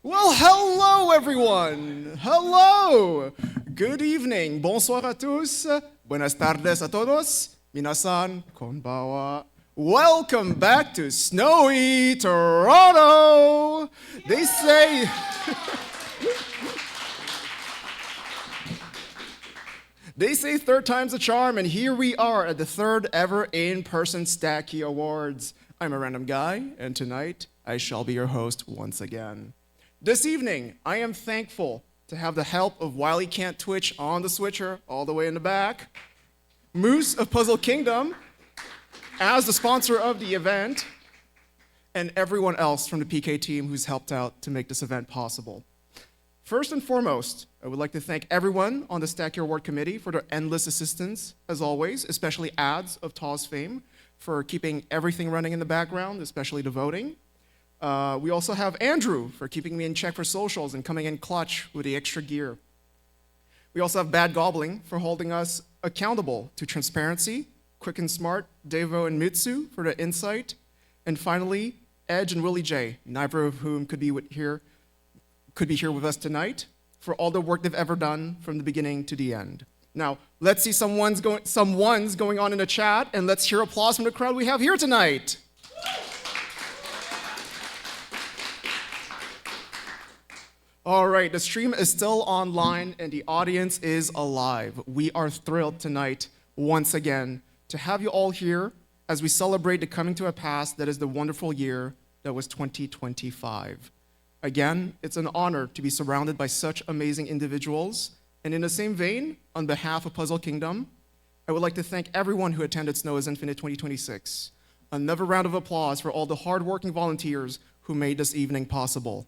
Well, hello everyone. Hello. Good evening. Bonsoir à tous. Buenas tardes a todos. Minasan konbawa. Welcome back to snowy Toronto. They say They say third time's a charm, and here we are at the third ever in-person Stacky Awards. I'm a random guy, and tonight I shall be your host once again. This evening, I am thankful to have the help of Wiley Can't Twitch on the switcher, all the way in the back, Moose of PuzzleKingdom as the sponsor of the event, and everyone else from the PK team who's helped out to make this event possible. First and foremost, I would like to thank everyone on the Stacky Award Committee for their endless assistance, as always, especially Ads of Taw's fame for keeping everything running in the background, especially the voting. We also have Andrew for keeping me in check for socials and coming in clutch with the extra gear. We also have Bad Gobbling for holding us accountable to transparency, Quick and Smart, Devo and Mitsu for the insight, and finally, Edge and Willie J, neither of whom could be here with us tonight, for all the work they've ever done from the beginning to the end. Now, let's see some ones going on in the chat, and let's hear applause from the crowd we have here tonight. All right, the stream is still online and the audience is alive. We are thrilled tonight, once again, to have you all here as we celebrate the coming to a pass that is the wonderful year that was 2025. Again, it's an honor to be surrounded by such amazing individuals. And in the same vein, on behalf of PuzzleKingdom, I would like to thank everyone who attended Snow is Infinite 2026. Another round of applause for all the hardworking volunteers who made this evening possible.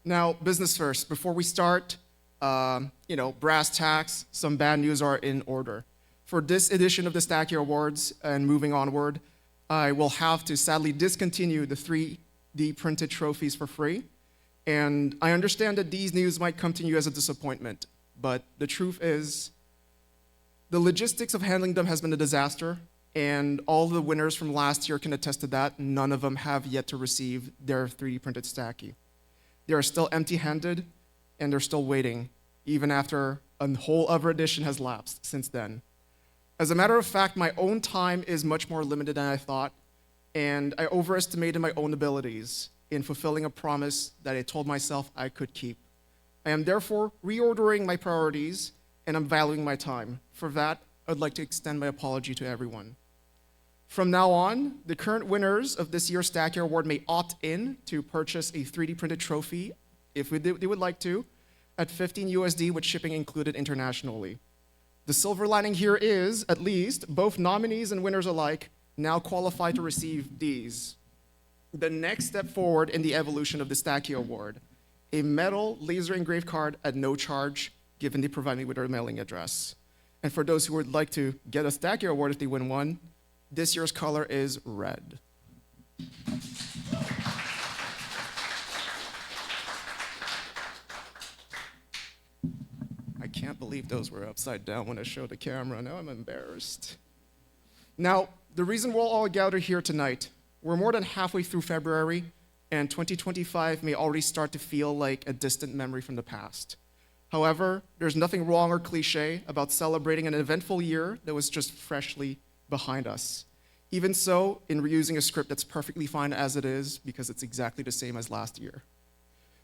Now, business first. Before we start, brass tacks, some bad news are in order. For this edition of the Stacky Awards and moving onward, I will have to sadly discontinue the 3D printed trophies for free. And I understand that these news might come to you as a disappointment, but the truth is, the logistics of handling them has been a disaster, and all the winners from last year can attest to that. None of them have yet to receive their 3D printed Stacky. They are still empty-handed, and they're still waiting, even after a whole other edition has lapsed since then. As a matter of fact, my own time is much more limited than I thought, and I overestimated my own abilities in fulfilling a promise that I told myself I could keep. I am therefore reordering my priorities, and I'm valuing my time. For that, I'd like to extend my apology to everyone. From now on, the current winners of this year's Stacky Award may opt in to purchase a 3D printed trophy, if they would like to, at $15 USD with shipping included internationally. The silver lining here is, at least, both nominees and winners alike now qualify to receive these. The next step forward in the evolution of the Stacky Award, a metal laser engraved card at no charge, given they provide me with their mailing address. And for those who would like to get a Stacky Award if they win one, this year's color is red. I can't believe those were upside down when I showed the camera. Now I'm embarrassed. Now, the reason we're all gathered here tonight, we're more than halfway through February, and 2025 may already start to feel like a distant memory from the past. However, there's nothing wrong or cliche about celebrating an eventful year that was just freshly behind us. Even so, in reusing a script that's perfectly fine as it is, because it's exactly the same as last year.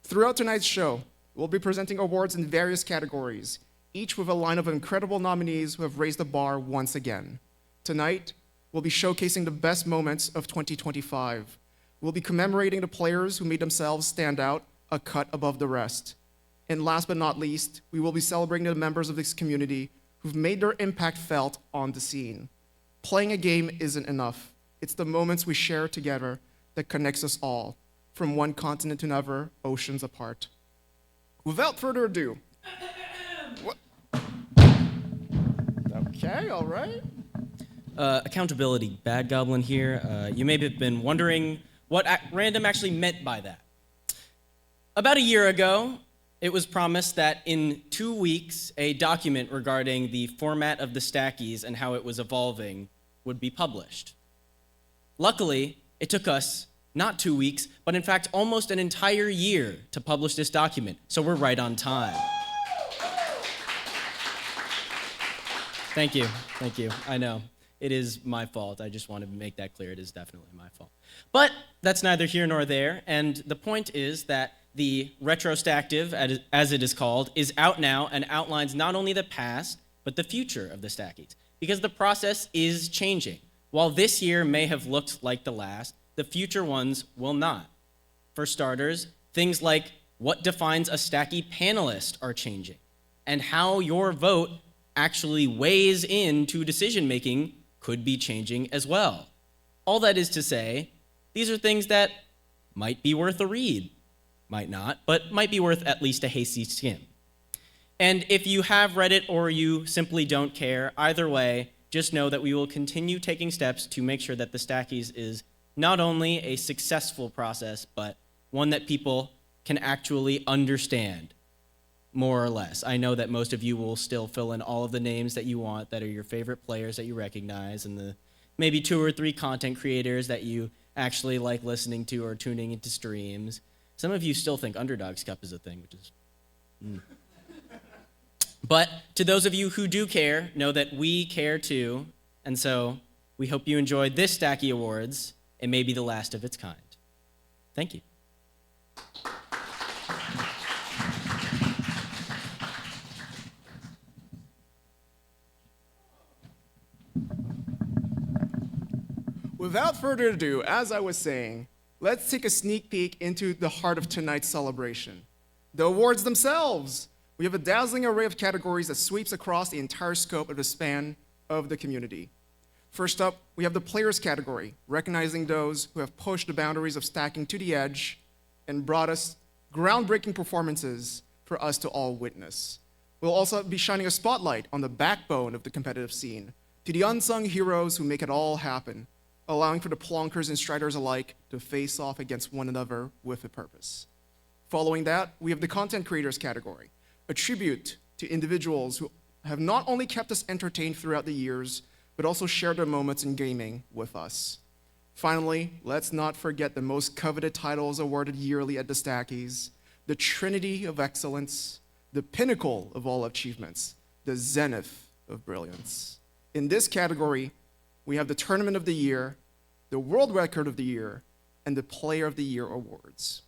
Throughout tonight's show, we'll be presenting awards in various categories, each with a line of incredible nominees who have raised the bar once again. Tonight, we'll be showcasing the best moments of 2025. We'll be commemorating the players who made themselves stand out a cut above the rest. And last but not least, we will be celebrating the members of this community who've made their impact felt on the scene. Playing a game isn't enough. It's the moments we share together that connects us all, from one continent to another, oceans apart. Without further ado, okay, all right. Accountability, Bad Goblin here. You may have been wondering what random actually meant by that. About a year ago, it was promised that in 2 weeks, a document regarding the format of the Stackies and how it was evolving would be published. Luckily, it took us not 2 weeks, but in fact almost an entire year to publish this document, so we're right on time. Thank you. I know. It is my fault. I just wanted to make that clear. It is definitely my fault. But that's neither here nor there, and the point is that the retrospective, as it is called, is out now and outlines not only the past, but the future of the Stackies, because the process is changing. While this year may have looked like the last, the future ones will not. For starters, things like what defines a Stacky panelist are changing, and how your vote actually weighs into decision-making could be changing as well. All that is to say, these are things that might be worth a read, might not, but might be worth at least a hasty skim. And if you have read it or you simply don't care, either way, just know that we will continue taking steps to make sure that the Stackies is not only a successful process, but one that people can actually understand, more or less. I know that most of you will still fill in all of the names that you want that are your favorite players that you recognize, and the maybe 2 or 3 content creators that you actually like listening to or tuning into streams. Some of you still think Underdogs Cup is a thing, which is... But to those of you who do care, know that we care too, and so we hope you enjoyed this Stacky Awards. It may be the last of its kind. Thank you. Without further ado, as I was saying, let's take a sneak peek into the heart of tonight's celebration. The awards themselves. We have a dazzling array of categories that sweeps across the entire scope of the span of the community. First up, we have the players category, recognizing those who have pushed the boundaries of stacking to the edge and brought us groundbreaking performances for us to all witness. We'll also be shining a spotlight on the backbone of the competitive scene, to the unsung heroes who make it all happen, allowing for the plonkers and striders alike to face off against one another with a purpose. Following that, we have the content creators category, a tribute to individuals who have not only kept us entertained throughout the years, but also shared their moments in gaming with us. Finally, let's not forget the most coveted titles awarded yearly at the Stackies, the trinity of excellence, the pinnacle of all achievements, the zenith of brilliance. In this category, we have the Tournament of the Year, the World Record of the Year, and the Player of the Year awards.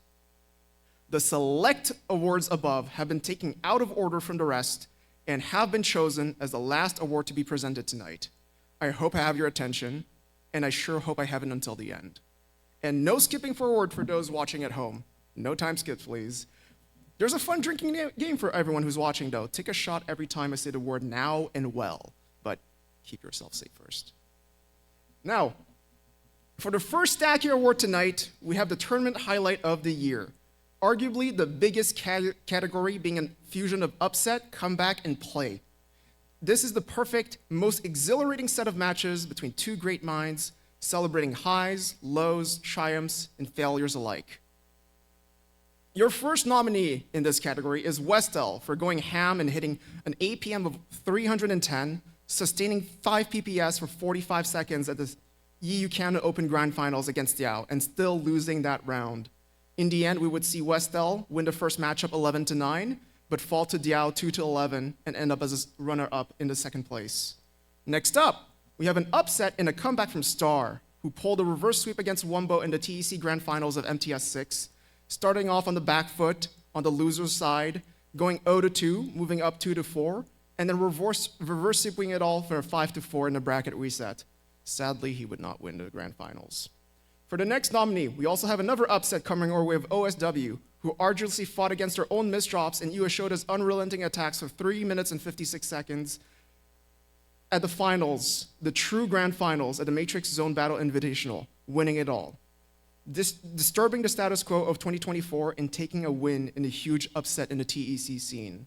The select awards above have been taken out of order from the rest and have been chosen as the last award to be presented tonight. I hope I have your attention, and I sure hope I have it until the end. And no skipping forward for those watching at home. No time skips, please. There's a fun drinking game for everyone who's watching, though. Take a shot every time I say the word now and well, but keep yourself safe first. Now, for the first Stacky Award tonight, we have the tournament highlight of the year. Arguably the biggest category being a fusion of upset, comeback, and play. This is the perfect, most exhilarating set of matches between two great minds, celebrating highs, lows, triumphs, and failures alike. Your first nominee in this category is Westel for going ham and hitting an APM of 310, sustaining 5 PPS for 45 seconds at the EU Canada Open Grand Finals against Yao, and still losing that round. In the end, we would see Westel win the first matchup 11-9, but fall to Diao 2-11 and end up as a runner-up in the second place. Next up, we have an upset and a comeback from Star, who pulled a reverse sweep against Wumbo in the TEC Grand Finals of MTS 6, starting off on the back foot on the loser's side, going 0-2, moving up 2-4, and then reverse sweeping it all for a 5-4 in the bracket reset. Sadly, he would not win the Grand Finals. For the next nominee, we also have another upset coming our way of OSW, who arduously fought against their own misdrops and Ueshoda's unrelenting attacks for 3 minutes and 56 seconds at the finals, the true Grand Finals at the Matrix Zone Battle Invitational, winning it all. Disturbing the status quo of 2024 and taking a win in a huge upset in the TEC scene.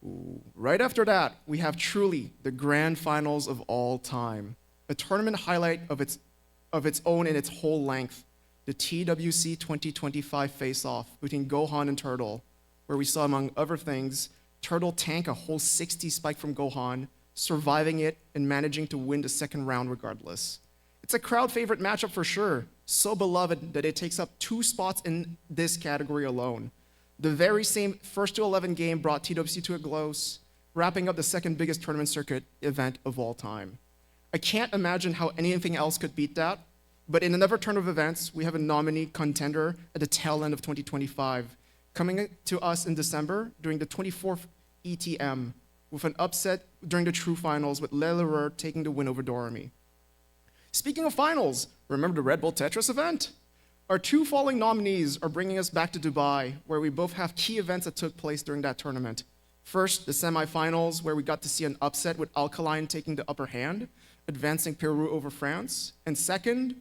Ooh. Right after that, we have truly the Grand Finals of all time, a tournament highlight of its own in its whole length, the TWC 2025 face-off between Gohan and Turtle, where we saw, among other things, Turtle tank a whole 60 spike from Gohan, surviving it and managing to win the second round regardless. It's a crowd favorite matchup for sure, so beloved that it takes up 2 spots in this category alone. The very same first to 11 game brought TWC to a close, wrapping up the second biggest tournament circuit event of all time. I can't imagine how anything else could beat that, but in another turn of events, we have a nominee contender at the tail end of 2025, coming to us in December during the 24th ETM, with an upset during the true finals with Lellereur taking the win over Dorami. Speaking of finals, remember the Red Bull Tetris event? Our 2 following nominees are bringing us back to Dubai, where we both have key events that took place during that tournament. First, the semifinals, where we got to see an upset with Alkaline taking the upper hand, advancing Peru over France. And second,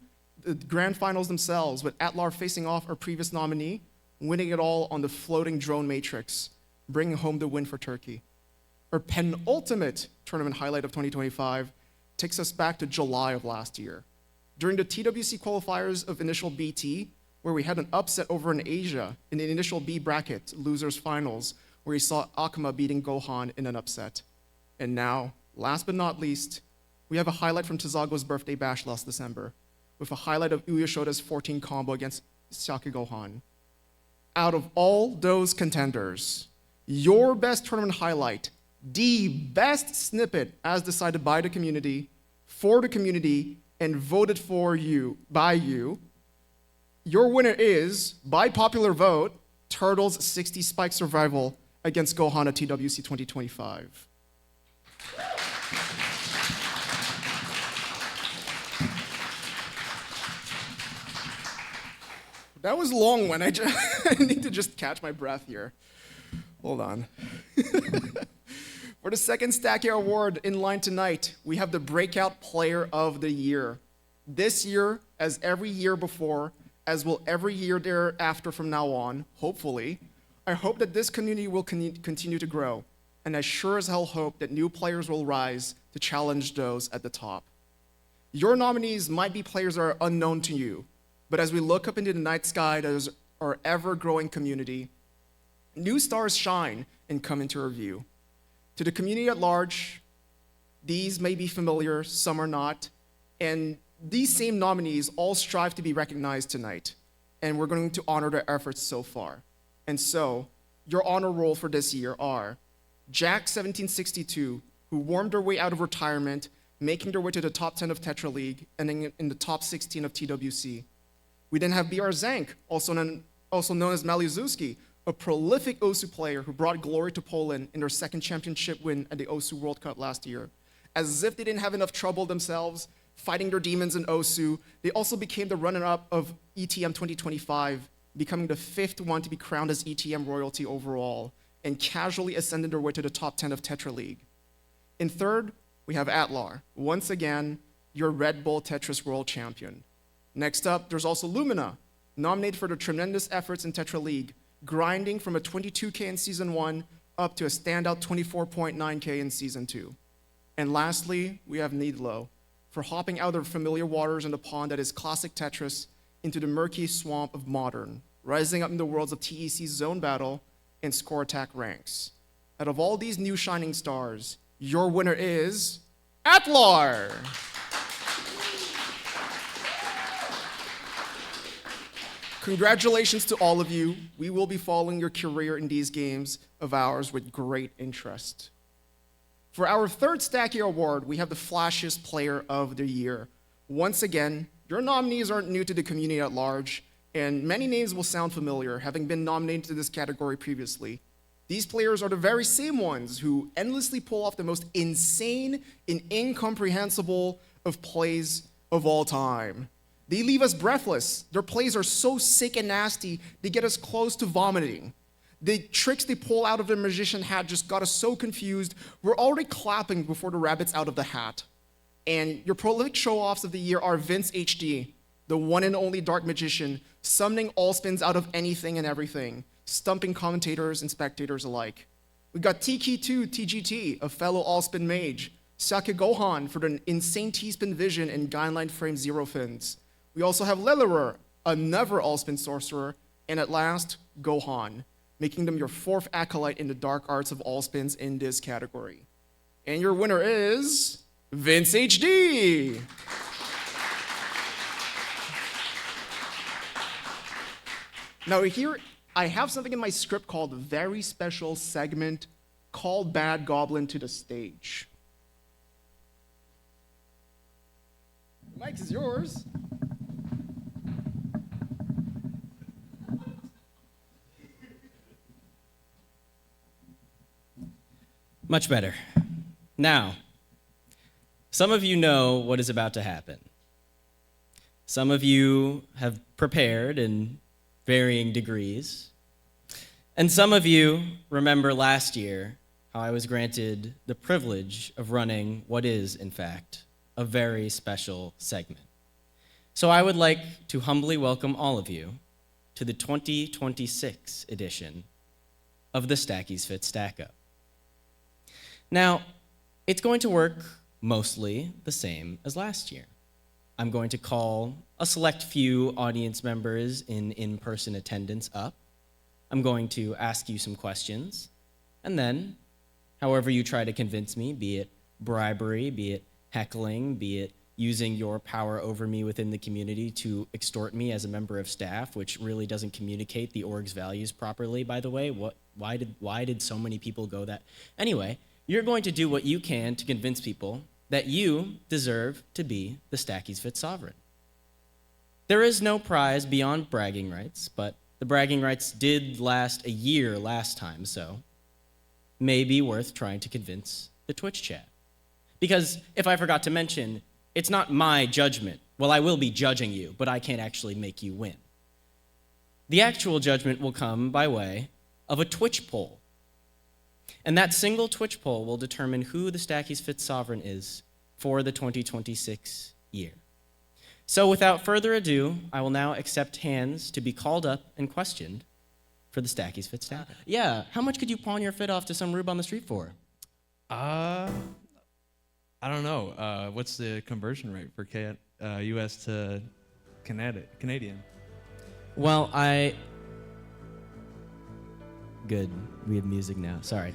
the grand finals themselves, with Atlar facing off our previous nominee, winning it all on the floating drone matrix, bringing home the win for Turkey. Our penultimate tournament highlight of 2025 takes us back to July of last year. During the TWC qualifiers of Initial BT, where we had an upset over in Asia in the Initial B bracket, losers finals, where we saw Akuma beating Gohan in an upset. And now, last but not least, we have a highlight from Tazago's birthday bash last December, with a highlight of Uyoshoda's 14 combo against Sake Gohan. Out of all those contenders, your best tournament highlight, the best snippet as decided by the community, for the community, and voted for you, by you, your winner is, by popular vote, Turtles 60 Spike Survival against Gohan at TWC 2025. That was a long one. I need to just catch my breath here. Hold on. For the second Stacky Award in line tonight, we have the Breakout Player of the Year. This year, as every year before, as will every year thereafter from now on, hopefully, I hope that this community will continue to grow, and I sure as hell hope that new players will rise to challenge those at the top. Your nominees might be players that are unknown to you, but as we look up into the night sky that is our ever-growing community, new stars shine and come into our view. To the community at large, these may be familiar, some are not, and these same nominees all strive to be recognized tonight, and we're going to honor their efforts so far. And so, your honor roll for this year are Jack1762, who wormed their way out of retirement, making their way to the top 10 of Tetra League, ending in the top 16 of TWC. We then have BR Zank, also known as Malizuski, a prolific Osu player who brought glory to Poland in their second championship win at the Osu World Cup last year. As if they didn't have enough trouble themselves fighting their demons in Osu, they also became the runner-up of ETM 2025, becoming the 5th one to be crowned as ETM royalty overall, and casually ascended their way to the top 10 of Tetra League. In third, we have Atlar, once again, your Red Bull Tetris World Champion. Next up, there's also Lumina, nominated for their tremendous efforts in Tetra League, grinding from a 22K in Season 1 up to a standout 24.9K in Season 2. And lastly, we have Needlo, for hopping out of the familiar waters in the pond that is classic Tetris into the murky swamp of Modern, rising up in the worlds of TEC's Zone Battle and Score Attack ranks. Out of all these new shining stars, your winner is Atlar! Congratulations to all of you. We will be following your career in these games of ours with great interest. For our third Stacky Award, we have the Flashiest Player of the Year. Once again, your nominees aren't new to the community at large, and many names will sound familiar, having been nominated to this category previously. These players are the very same ones who endlessly pull off the most insane and incomprehensible of plays of all time. They leave us breathless. Their plays are so sick and nasty, they get us close to vomiting. The tricks they pull out of their magician hat just got us so confused, we're already clapping before the rabbit's out of the hat. And your prolific show-offs of the year are Vince HD, the one and only dark magician, summoning all spins out of anything and everything, stumping commentators and spectators alike. We got Tiki2 TGT, a fellow all-spin mage, Sake Gohan for the insane T-spin vision and guideline frame zero fins. We also have Lellereur, another all-spin sorcerer, and at last, Gohan, making them your 4th acolyte in the dark arts of all spins in this category. And your winner is Vince HD. Now here, I have something in my script called a very special segment called Bad Goblin to the stage. The mic is yours. Much better. Now, some of you know what is about to happen. Some of you have prepared in varying degrees. And some of you remember last year how I was granted the privilege of running what is, in fact, a very special segment. So I would like to humbly welcome all of you to the 2026 edition of the Stacky's Fit Stack Up. Now, it's going to work mostly the same as last year. I'm going to call a select few audience members in in-person attendance up. I'm going to ask you some questions, and then, however you try to convince me, be it bribery, be it heckling, be it using your power over me within the community to extort me as a member of staff, which really doesn't communicate the org's values properly, by the way. Why did so many people go that? Anyway, you're going to do what you can to convince people that you deserve to be the Stacky's Fit Sovereign. There is no prize beyond bragging rights, but the bragging rights did last a year last time, so may be worth trying to convince the Twitch chat. Because if I forgot to mention, it's not my judgment. Well, I will be judging you, but I can't actually make you win. The actual judgment will come by way of a Twitch poll. And that single Twitch poll will determine who the Stacky's Fit Sovereign is for the 2026 year. So without further ado, I will now accept hands to be called up and questioned for the Stacky's Fit Stack. Yeah, how much could you pawn your fit off to some rube on the street for? I don't know. What's the conversion rate for U.S. to Canadian? Well, Good, we have music now, sorry.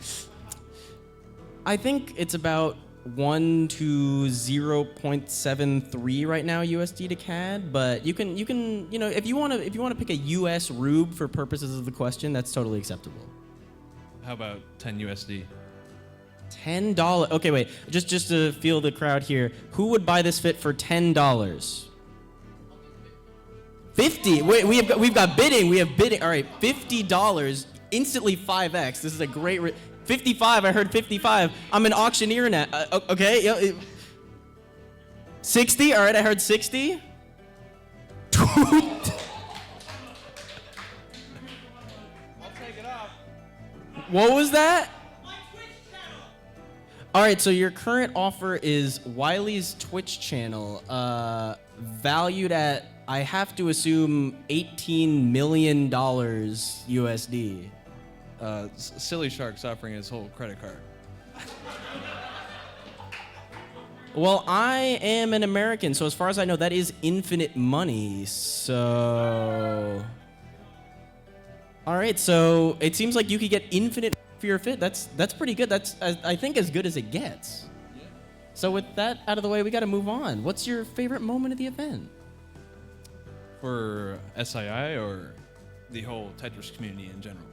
I think it's about 1 to 0.73 right now USD to CAD, but you can, if you want to pick a US rube for purposes of the question, that's totally acceptable. How about 10 USD? $10. Okay, wait. Just to feel the crowd here, who would buy this fit for $10? 50. Wait, we've got bidding. We have bidding. All right, $50. Instantly 5x. This is a great. 55. I heard 55. I'm an auctioneer now. Okay. 60. All right, I heard 60. I'll take it off. What was that? All right, so your current offer is Wiley's Twitch channel, valued at, I have to assume, $18 million USD. Silly Shark's offering his whole credit card. Well, I am an American, so as far as I know, that is infinite money, so... All right, so it seems like you could get infinite for your fit. That's pretty good. That's, I think, as good as it gets. Yeah. So with that out of the way, we got to move on. What's your favorite moment of the event? For SII or the whole Tetris community in general?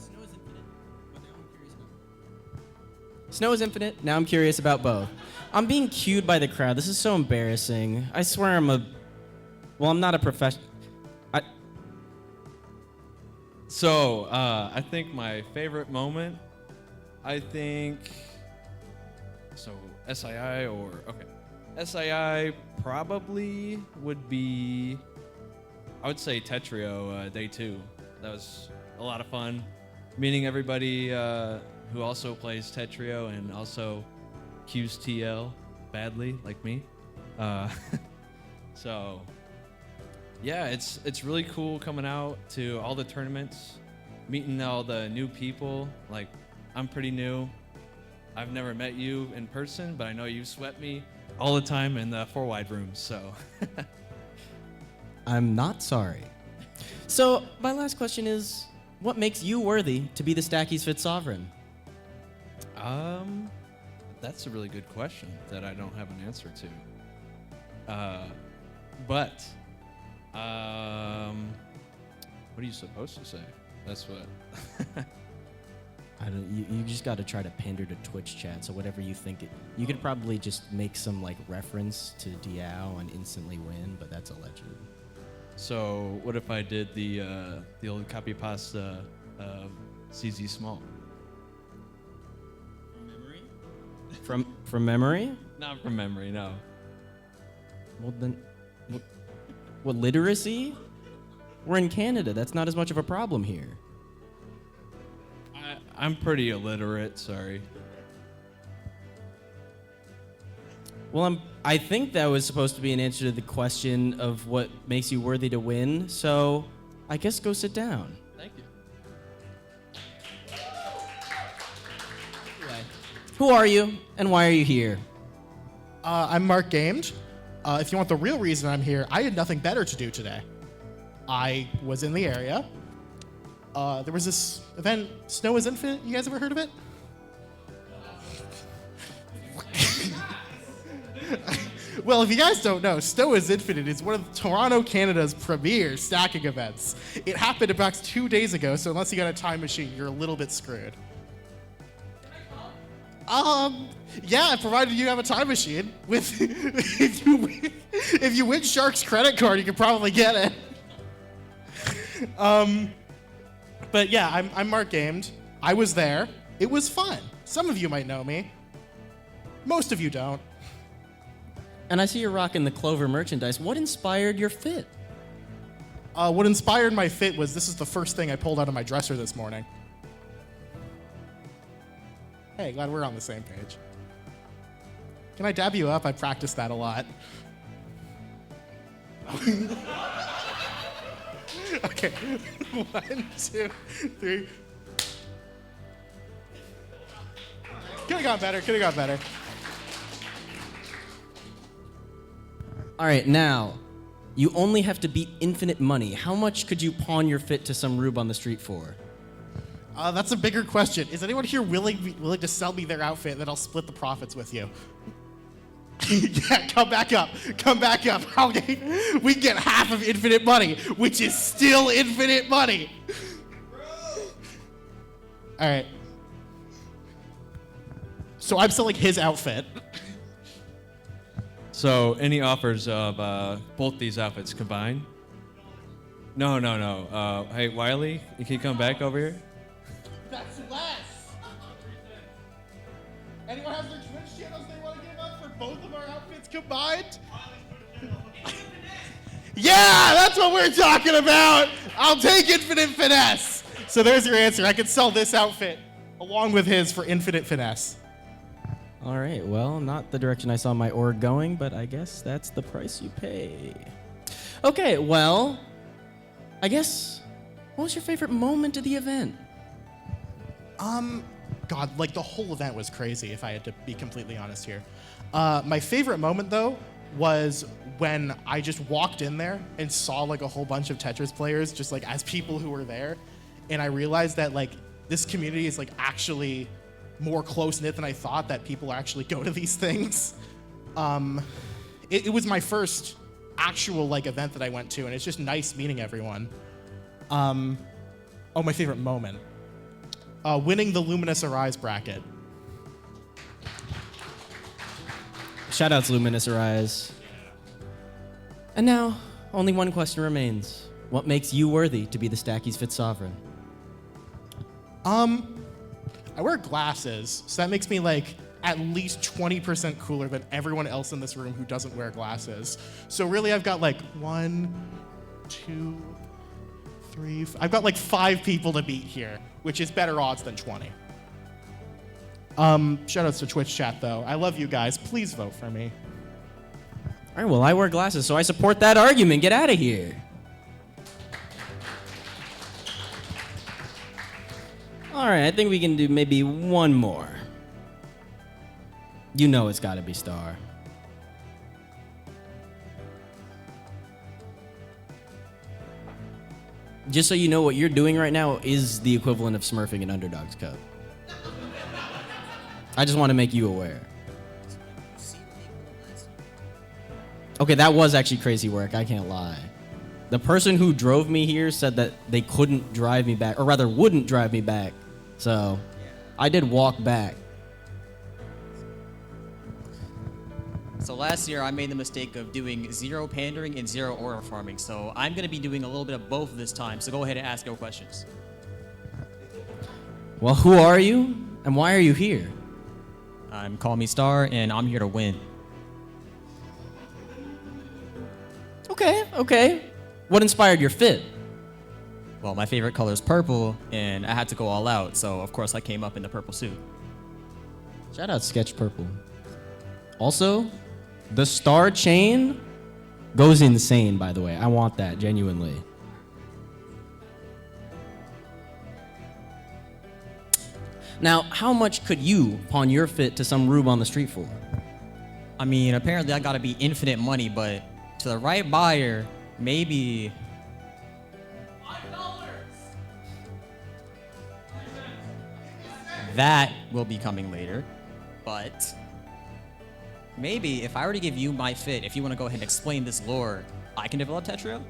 Snow is infinite, but now I'm curious about both. Snow is infinite, now I'm curious about both. I'm being cued by the crowd. This is so embarrassing. I swear I'm not a professional. So, I think my favorite moment, SII SII probably would be, I would say Tetrio Day 2. That was a lot of fun. Meeting everybody who also plays Tetrio and also cues TL badly, like me. So... yeah, it's really cool coming out to all the tournaments, meeting all the new people. Like, I'm pretty new. I've never met you in person, but I know you sweat me all the time in the 4-wide rooms, so. I'm not sorry. So, my last question is, what makes you worthy to be the Stacky's Fit Sovereign? That's a really good question that I don't have an answer to. But What are you supposed to say? That's what. I don't. You just got to try to pander to Twitch chat. So whatever you think it, you could probably just make some like reference to Diao and instantly win, but that's alleged. So what if I did the old copy pasta CZ Small? From memory? Not from memory, no. Well then, what literacy? We're in Canada. That's not as much of a problem here. I'm pretty illiterate, sorry. Well, I think that was supposed to be an answer to the question of what makes you worthy to win. So, I guess go sit down. Thank you. Anyway, who are you and why are you here? I'm Mark Gamed. If you want the real reason I'm here, I had nothing better to do today. I was in the area. There was this event, Snow is Infinite. You guys ever heard of it? Well, if you guys don't know, Snow is Infinite is one of Toronto, Canada's premier stacking events. It happened about 2 days ago, so unless you got a time machine, you're a little bit screwed. Yeah, provided you have a time machine. With if you win Shark's credit card, you can probably get it. But yeah, I'm Mark Gamed. I was there. It was fun. Some of you might know me. Most of you don't. And I see you're rocking the Clover merchandise. What inspired your fit? What inspired my fit was this is the first thing I pulled out of my dresser this morning. Hey, glad we're on the same page. Can I dab you up? I practiced that a lot. Okay, 1, 2, 3. Could've got better. All right, now, you only have to beat infinite money. How much could you pawn your fit to some rube on the street for? That's a bigger question. Is anyone here willing to sell me their outfit, and then I'll split the profits with you? Yeah, come back up. We can get half of infinite money, which is still infinite money. All right. So I'm selling his outfit. So any offers of both these outfits combined? No. Hey, Wiley, you can come back over here? That's less. Anyone has their Twitch channels they want to give up for both of our outfits combined? Yeah, that's what we're talking about. I'll take infinite finesse. So there's your answer. I could sell this outfit along with his for infinite finesse. All right, well, not the direction I saw my org going, but I guess that's the price you pay. Okay, well, I guess, what was your favorite moment of the event? God, like the whole event was crazy, if I had to be completely honest here. My favorite moment, though, was when I just walked in there and saw like a whole bunch of Tetris players just like as people who were there. And I realized that like this community is like actually more close-knit than I thought, that people actually go to these things. It was my first actual like event that I went to, and it's just nice meeting everyone. Oh, my favorite moment. Winning the Luminous Arise bracket. Shoutouts, Luminous Arise. And now, only one question remains. What makes you worthy to be the Stacky's Fit Sovereign? I wear glasses, so that makes me like at least 20% cooler than everyone else in this room who doesn't wear glasses. So really I've got like 1, 2, 3, I've got like 5 people to beat here, which is better odds than 20. Shoutouts to Twitch chat though. I love you guys. Please vote for me. All right, well, I wear glasses, so I support that argument. Get out of here. All right, I think we can do maybe one more. You know it's got to be Star. Just so you know, what you're doing right now is the equivalent of smurfing an Underdog's Cup. I just want to make you aware. Okay, that was actually crazy work. I can't lie. The person who drove me here said that they couldn't drive me back, or rather wouldn't drive me back. So I did walk back. So last year I made the mistake of doing 0 pandering and 0 aura farming. So I'm going to be doing a little bit of both this time. So go ahead and ask your questions. Well, who are you and why are you here? I'm Call Me Star and I'm here to win. Okay. What inspired your fit? Well, my favorite color is purple and I had to go all out. So of course I came up in the purple suit. Shout out Sketch Purple. Also, the star chain goes insane, by the way. I want that, genuinely. Now, how much could you pawn your fit to some rube on the street for? I mean, apparently I gotta be infinite money, but to the right buyer, maybe $5. That will be coming later, but maybe if I were to give you my fit, if you want to go ahead and explain this lore, I can develop Tetrio?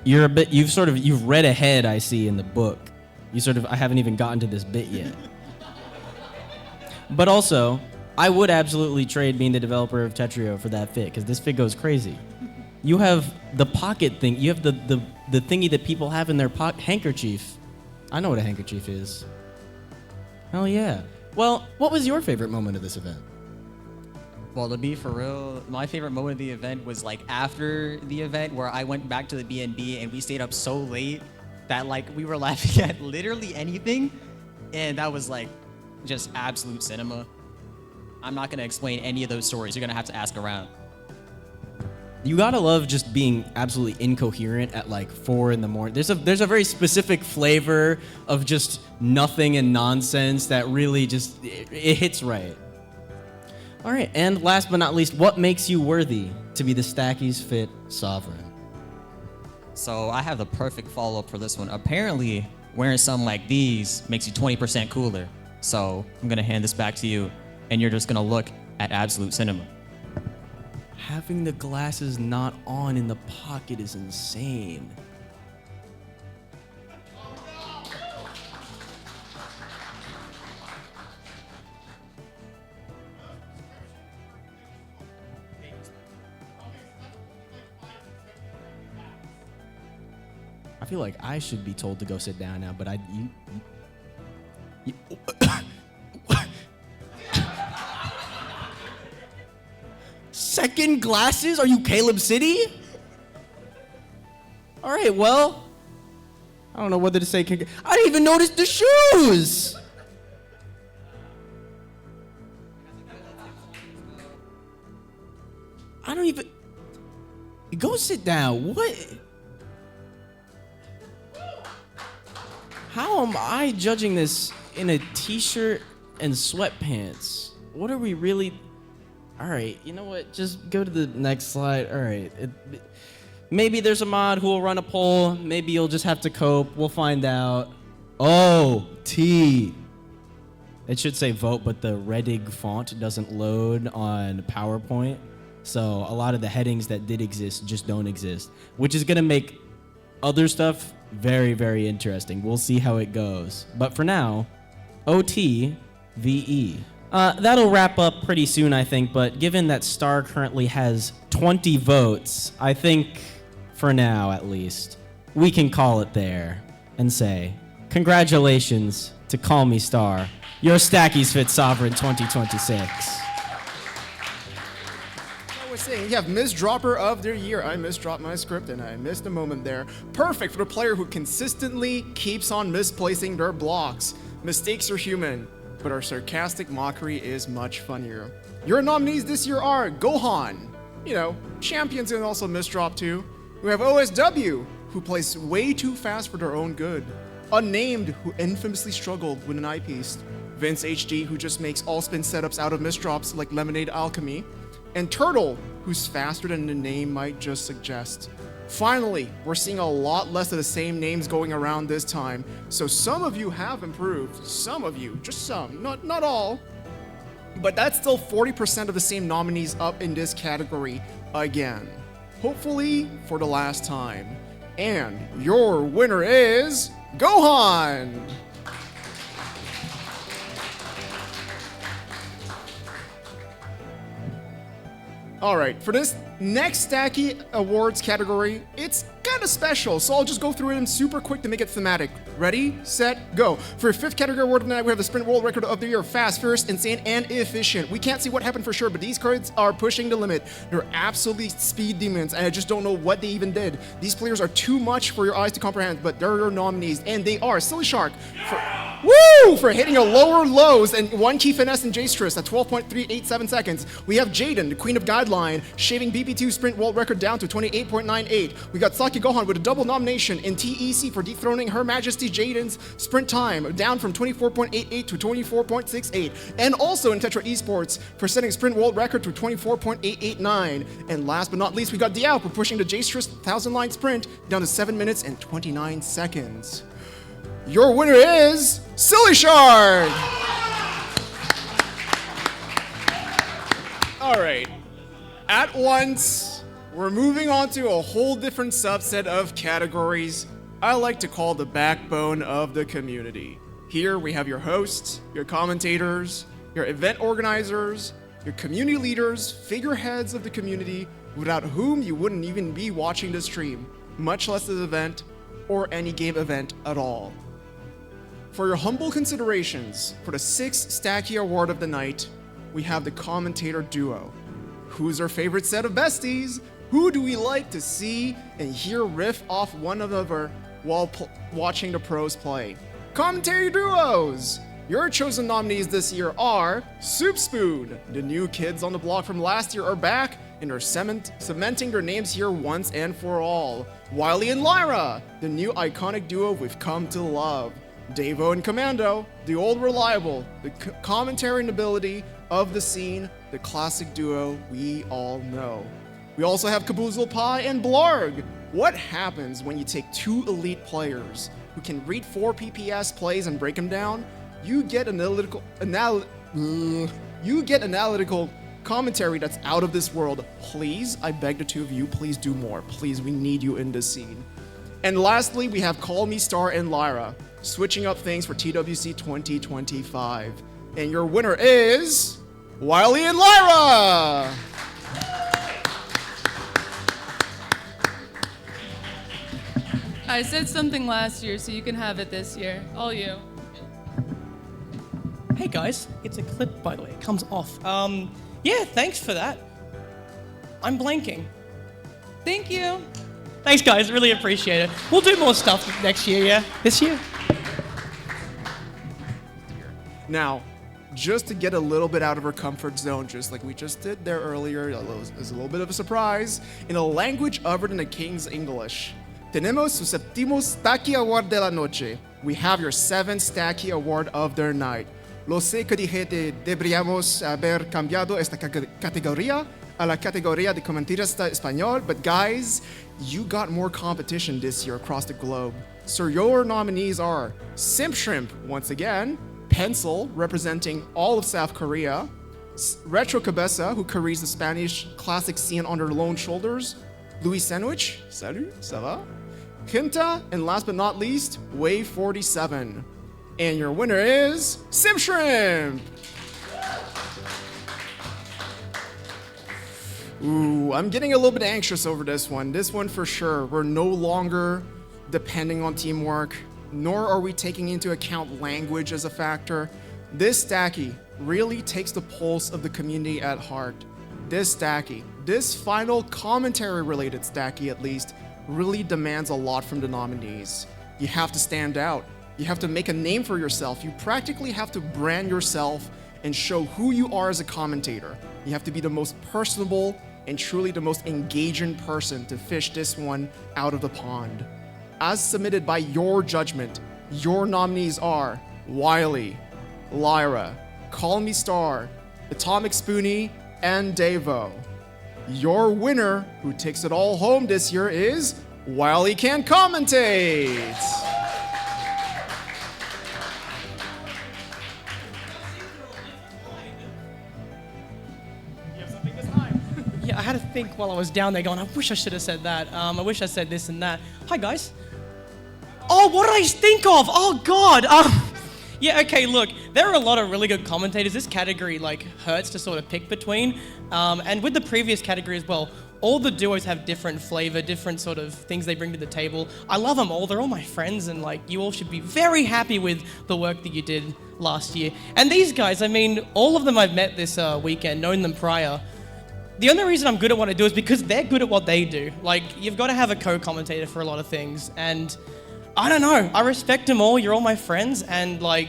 You've read ahead, I see, in the book. I haven't even gotten to this bit yet. But also, I would absolutely trade being the developer of Tetrio for that fit, because this fit goes crazy. You have the pocket thing. You have the thingy that people have in their handkerchief. I know what a handkerchief is. Hell yeah. Well, what was your favorite moment of this event? Well, to be for real, my favorite moment of the event was like after the event where I went back to the B&B and we stayed up so late that like we were laughing at literally anything. And that was like just absolute cinema. I'm not going to explain any of those stories. You're going to have to ask around. You gotta love just being absolutely incoherent at like 4 in the morning. There's a very specific flavor of just nothing and nonsense that really just, it hits right. All right, and last but not least, what makes you worthy to be the Stacky's Fit Sovereign? So I have the perfect follow-up for this one. Apparently, wearing something like these makes you 20% cooler. So I'm gonna hand this back to you, and you're just gonna look at absolute cinema. Having the glasses not on in the pocket is insane. I feel like I should be told to go sit down now, but you Second glasses? Are you Caleb City? All right, well, I don't know whether to say. I didn't even notice the shoes. I don't even. Go sit down. What? How am I judging this in a t-shirt and sweatpants? What are we really? All right, you know what? Just go to the next slide. All right. Maybe there's a mod who will run a poll. Maybe you'll just have to cope. We'll find out. Oh, T. It should say vote, but the Redig font doesn't load on PowerPoint. So a lot of the headings that did exist just don't exist, which is going to make other stuff very, very interesting. We'll see how it goes. But for now, OTVE. That'll wrap up pretty soon, I think, but given that Star currently has 20 votes, I think, for now at least, we can call it there and say, congratulations to Call Me Star, your Stacky's Fit Sovereign 2026. I was saying, you have Misdropper of the Year. I misdropped my script and I missed a moment there. Perfect for the player who consistently keeps on misplacing their blocks. Mistakes are human, but our sarcastic mockery is much funnier. Your nominees this year are Gohan, champions and also misdrop too. We have OSW, who plays way too fast for their own good. Unnamed, who infamously struggled with an eyepiece. Vince HD, who just makes all spin setups out of misdrops like Lemonade Alchemy. And Turtle, who's faster than the name might just suggest. Finally, we're seeing a lot less of the same names going around this time, so some of you have improved. Some of you, just some, not all. But that's still 40% of the same nominees up in this category again. hopefully for the last time. And your winner is Gohan! All right, for this next Stacky Awards category, it's kind of special, so I'll just go through them super quick to make it thematic. Ready, set, go. For your fifth category award tonight, we have the Sprint World Record of the Year, Fast, Furious, Insane, and Efficient. We can't see what happened for sure, but these cards are pushing the limit. They're absolutely speed demons, and I just don't know what they even did. These players are too much for your eyes to comprehend, but they're your nominees, and they are Silly Shark for hitting a lower lows and one key finesse in Jaystress at 12.387 seconds. We have Jaden, the Queen of Guideline, shaving BP2 Sprint World Record down to 28.98. We got Saki Gohan with a double nomination in TEC for dethroning Her Majesty Jaden's sprint time down from 24.88 to 24.68. And also in Tetra Esports for setting Sprint World Record to 24.889. And last but not least, we got Diao for pushing the Jaystress 1,000-line sprint down to 7 minutes and 29 seconds. Your winner is Silly Shark! All right. At once, we're moving on to a whole different subset of categories I like to call the backbone of the community. Here we have your hosts, your commentators, your event organizers, your community leaders, figureheads of the community, without whom you wouldn't even be watching the stream, much less this event or any game event at all. For your humble considerations, for the sixth Stacky Award of the night, we have the commentator duo. Who's our favorite set of besties? Who do we like to see and hear riff off one another while watching the pros play? Commentary duos! Your chosen nominees this year are Soup Spoon. The new kids on the block from last year are back and are cementing their names here once and for all. Wiley and Lyra, the new iconic duo we've come to love. Davo and Commando, the old reliable, the commentary and ability of the scene, the classic duo we all know. We also have Kaboozle Pie and Blarg. What happens when you take two elite players who can read 4 PPS plays and break them down? You get analytical commentary that's out of this world. Please, I beg the two of you, please do more. Please, we need you in this scene. And lastly, we have Call Me Star and Lyra, switching up things for TWC 2025. And your winner is Wiley and Lyra! I said something last year, so you can have it this year. All you. Hey guys, it's a clip, by the way. It comes off. Yeah, thanks for that. I'm blanking. Thank you. Thanks, guys. Really appreciate it. We'll do more stuff next year, yeah? This year? Now, just to get a little bit out of our comfort zone, just like we just did there earlier, it was a little bit of a surprise, in a language other than the King's English. Tenemos su séptimo Stacky Award de la noche. We have your 7th Stacky Award of the night. Lo sé que deberíamos haber cambiado esta categoría a la categoría de comentarista español, but guys, you got more competition this year across the globe. So your nominees are Simp Shrimp, once again, Pencil, representing all of South Korea, Retro Cabeza, who carries the Spanish classic scene on their lone shoulders, Louis Sandwich, salut, ça va? Quinta, and last but not least, Wave 47. And your winner is Simp Shrimp! Ooh, I'm getting a little bit anxious over this one. This one for sure. We're no longer depending on teamwork, nor are we taking into account language as a factor. This Stacky really takes the pulse of the community at heart. This Stacky, this final commentary-related Stacky at least, really demands a lot from the nominees. You have to stand out. You have to make a name for yourself. You practically have to brand yourself and show who you are as a commentator. You have to be the most personable and truly the most engaging person to fish this one out of the pond. As submitted by your judgment, your nominees are Wiley, Lyra, Call Me Star, Atomic Spoonie, and Davo. Your winner, who takes it all home this year, is Wiley Can Commentate. Yeah, I had a think while I was down there going, I wish I should have said that. I wish I said this and that. Hi, guys. Oh, what did I think of? Oh, God. Yeah, okay, look, there are a lot of really good commentators. This category, like, hurts to sort of pick between. And with the previous category as well, all the duos have different flavor, different sort of things they bring to the table. I love them all. They're all my friends, and, like, you all should be very happy with the work that you did last year. And these guys, I mean, all of them I've met this weekend, known them prior. The only reason I'm good at what I do is because they're good at what they do. Like, you've got to have a co-commentator for a lot of things, and I don't know. I respect them all. You're all my friends, and like,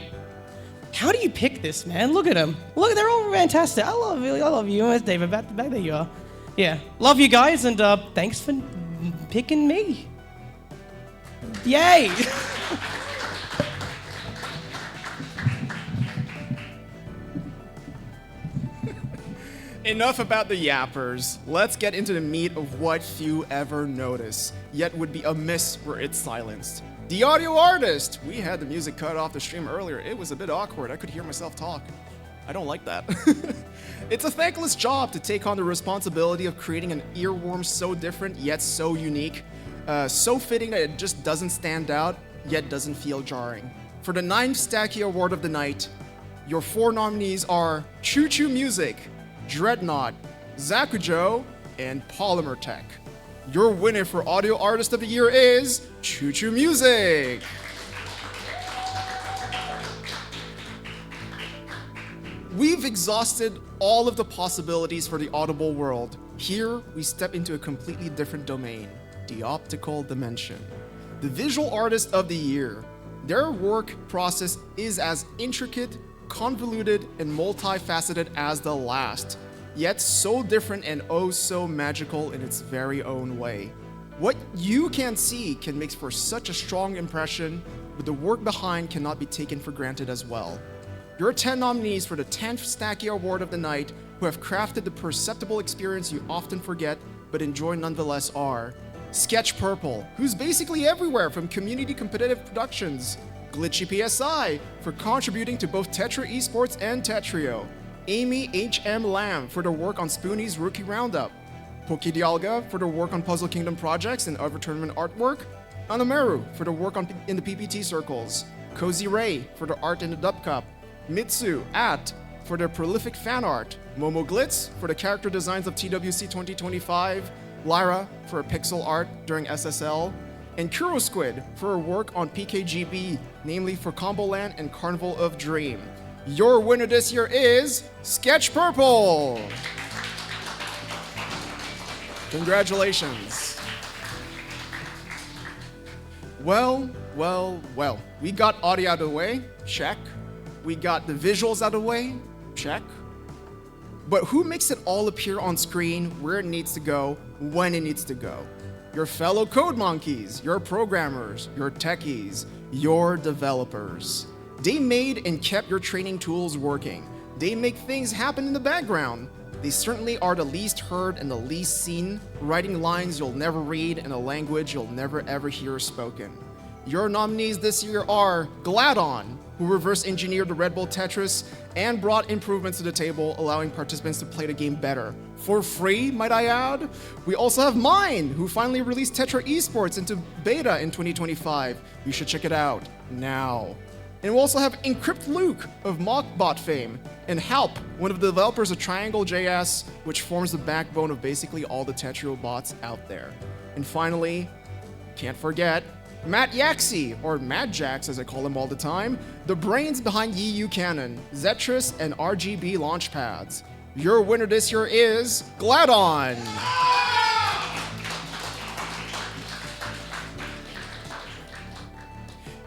how do you pick this, man? Look at them. Look, they're all fantastic. I love you. I love you. Where's David? Back there you are. Yeah, love you guys, and thanks for picking me. Yay! Enough about the yappers. Let's get into the meat of what few ever notice, yet would be amiss were it silenced. The audio artist! We had the music cut off the stream earlier. It was a bit awkward. I could hear myself talk. I don't like that. It's a thankless job to take on the responsibility of creating an earworm so different yet so unique, so fitting that it just doesn't stand out yet doesn't feel jarring. For the 9th Stacky Award of the night, your 4 nominees are Choo Choo Music, Dreadnought, Zakujo, and Polymer Tech. Your winner for Audio Artist of the Year is Choo Choo Music. We've exhausted all of the possibilities for the audible world. Here, we step into a completely different domain, the optical dimension. The Visual Artist of the Year. Their work process is as intricate, convoluted, and multifaceted as the last, yet so different and oh so magical in its very own way. What you can see can make for such a strong impression, but the work behind cannot be taken for granted as well. Your 10 nominees for the 10th Stacky Award of the night, who have crafted the perceptible experience you often forget but enjoy nonetheless, are Sketch Purple, who's basically everywhere from community competitive productions, Glitchy PSI for contributing to both Tetra Esports and Tetrio, Amy H.M. Lamb for their work on Spoonie's Rookie Roundup, Pokidialga for their work on PuzzleKingdom projects and other tournament artwork, Anameru for their work in the PPT circles, Cozy Ray for their art in the Dub Cup, Mitsu for their prolific fan art, Momo Glitz for the character designs of TWC 2025, Lyra for pixel art during SSL, and Kuro Squid for her work on PKGB, namely for Combo Land and Carnival of Dream. Your winner this year is Sketch Purple! Congratulations. Well, we got audio out of the way, check. We got the visuals out of the way, check. But who makes it all appear on screen where it needs to go, when it needs to go? Your fellow code monkeys, your programmers, your techies, your developers. They made and kept your training tools working. They make things happen in the background. They certainly are the least heard and the least seen, writing lines you'll never read in a language you'll never ever hear spoken. Your nominees this year are Gladon, who reverse engineered the Red Bull Tetris and brought improvements to the table, allowing participants to play the game better. For free, might I add? We also have Mine, who finally released Tetra Esports into beta in 2025. You should check it out now. And we also have Encrypt Luke of Mockbot fame, and Halp, one of the developers of Triangle.js, which forms the backbone of basically all the Tetrio bots out there. And finally, can't forget, Matt Yaxie, or Mad Jax as I call him all the time, the brains behind EU Canon, Zetris, and RGB launchpads. Your winner this year is Gladon!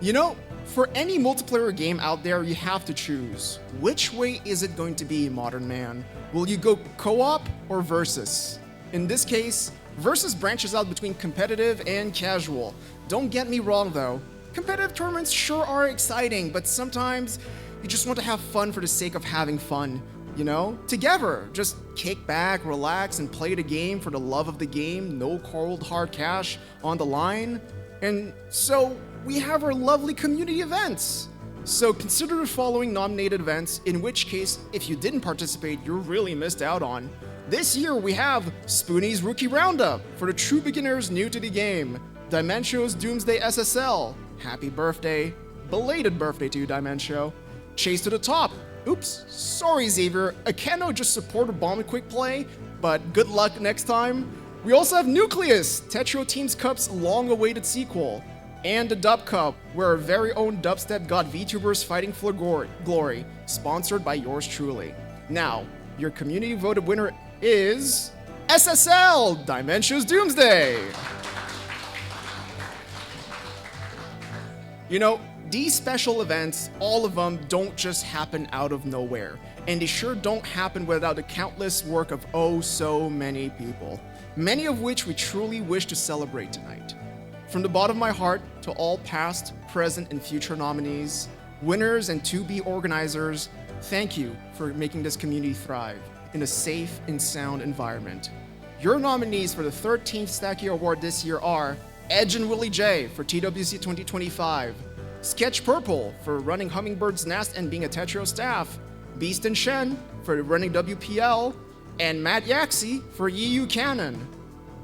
You know, for any multiplayer game out there, you have to choose. Which way is it going to be, modern man? Will you go co-op or versus? In this case, versus branches out between competitive and casual. Don't get me wrong though, competitive tournaments sure are exciting, but sometimes you just want to have fun for the sake of having fun, you know? Together, just kick back, relax, and play the game for the love of the game, no cold hard cash on the line. And so, we have our lovely community events. So consider the following nominated events, in which case, if you didn't participate, you really missed out on. This year we have Spoonie's Rookie Roundup for the true beginners new to the game, Dimensio's Doomsday SSL, happy birthday, belated birthday to you, Dimencio, Chase to the Top, oops, sorry Xavier, I cannot just support a bomb and quick play, but good luck next time. We also have Nucleus, Tetrio Teams Cup's long-awaited sequel, and the Dub Cup, where our very own dubstep got VTubers fighting for glory, sponsored by yours truly. Now, your community-voted winner is SSL, Dimensio's Doomsday. You know, these special events, all of them, don't just happen out of nowhere, and they sure don't happen without the countless work of oh so many people, many of which we truly wish to celebrate tonight. From the bottom of my heart to all past, present, and future nominees, winners, and to-be organizers, thank you for making this community thrive in a safe and sound environment. Your nominees for the 13th Stacky Award this year are Edge and Willie J for TWC 2025, Sketch Purple for running Hummingbird's Nest and being a Tetrio staff, Beast and Shen for running WPL, and Matt Yaxie for EU Canon.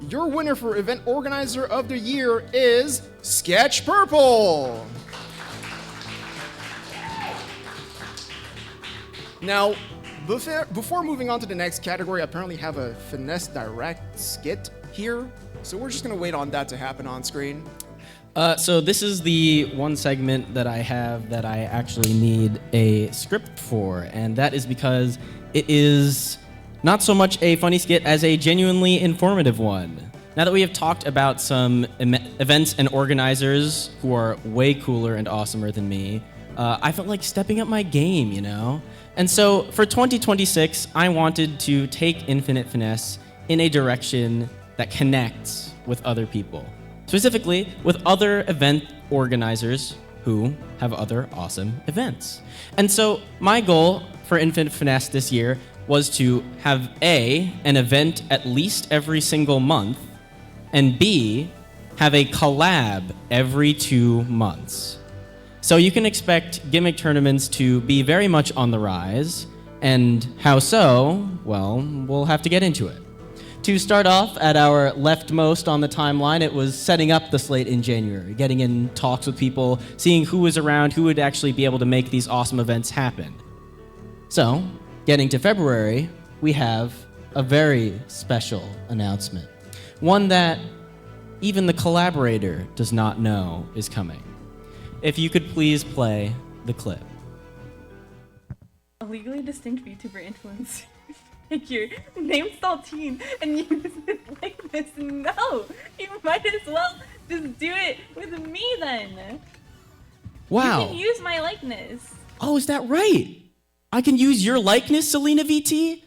Your winner for Event Organizer of the Year is Sketch Purple. Now, before moving on to the next category, I apparently have a Finesse Direct skit here, so we're just gonna wait on that to happen on screen. So this is the one segment that I have that I actually need a script for, and that is because it is not so much a funny skit as a genuinely informative one. Now that we have talked about some events and organizers who are way cooler and awesomer than me, I felt like stepping up my game, you know? And so for 2026, I wanted to take Infinite Finesse in a direction that connects with other people. Specifically, with other event organizers who have other awesome events. And so my goal for Infinite Finesse this year was to have A, an event at least every single month, and B, have a collab every 2 months. So you can expect gimmick tournaments to be very much on the rise, and how so? Well, we'll have to get into it. To start off, at our leftmost on the timeline, it was setting up the slate in January, getting in talks with people, seeing who was around, who would actually be able to make these awesome events happen. So, getting to February, we have a very special announcement. One that even the collaborator does not know is coming. If you could please play the clip. A legally distinct VTuber influencer figure named Saltine and use his likeness. No! You might as well just do it with me then. Wow. You can use my likeness. Oh, is that right? I can use your likeness, Selena VT?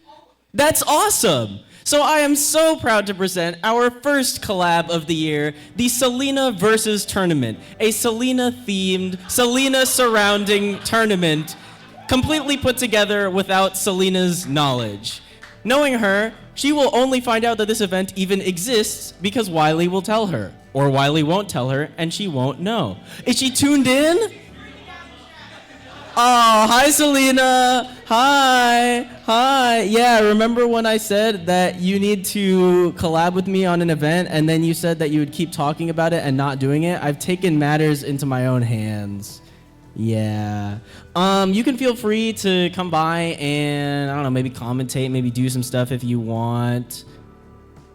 That's awesome! So I am so proud to present our first collab of the year, the Selena versus Tournament, a Selena-themed, Selena-surrounding tournament, completely put together without Selena's knowledge. Knowing her, she will only find out that this event even exists because Wiley will tell her, or Wiley won't tell her, and she won't know. Is she tuned in? Oh, hi, Selena. Hi. Yeah, remember when I said that you need to collab with me on an event, and then you said that you would keep talking about it and not doing it? I've taken matters into my own hands. Yeah. You can feel free to come by and, I don't know, maybe commentate, maybe do some stuff if you want.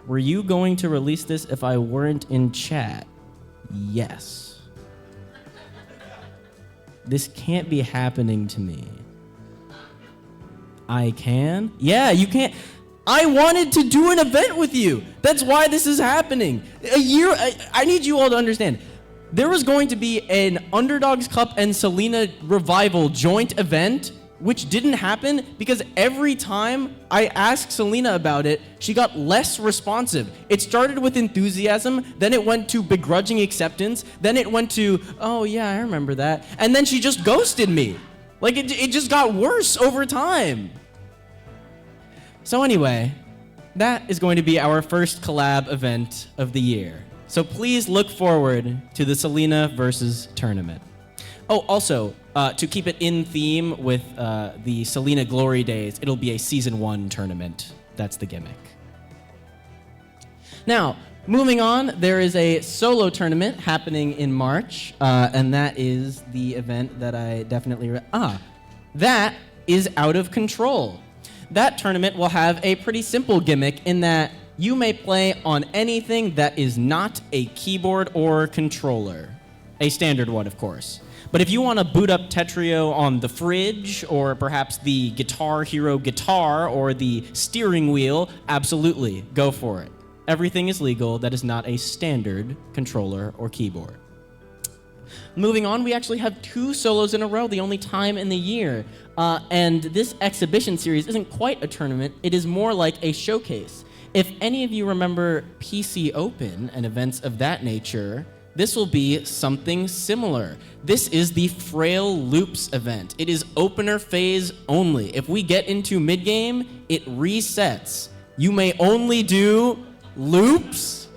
Were you going to release this if I weren't in chat? Yes. This can't be happening to me. I can? Yeah, you can't. I wanted to do an event with you. That's why this is happening. I need you all to understand. There was going to be an Underdogs Cup and Selena Revival joint event, which didn't happen because every time I asked Selena about it, she got less responsive. It started with enthusiasm, then it went to begrudging acceptance, then it went to, oh yeah, I remember that, and then she just ghosted me. Like, it just got worse over time. So anyway, that is going to be our first collab event of the year. So please look forward to the Selena versus tournament. Oh, also, to keep it in theme with the Selena Glory Days, it'll be a Season 1 tournament That's the gimmick. Now, moving on, there is a solo tournament happening in March, and that is the event that I definitely... that is Out of Control. That tournament will have a pretty simple gimmick in that you may play on anything that is not a keyboard or controller. A standard one, of course. But if you want to boot up Tetrio on the fridge, or perhaps the Guitar Hero guitar, or the steering wheel, absolutely, go for it. Everything is legal that is not a standard controller or keyboard. Moving on, we actually have 2 solos in a row, the only time in the year. And this exhibition series isn't quite a tournament, it is more like a showcase. If any of you remember PC Open and events of that nature, this will be something similar. This is the Frail Loops event. It is opener phase only. If we get into mid-game, it resets. You may only do loops,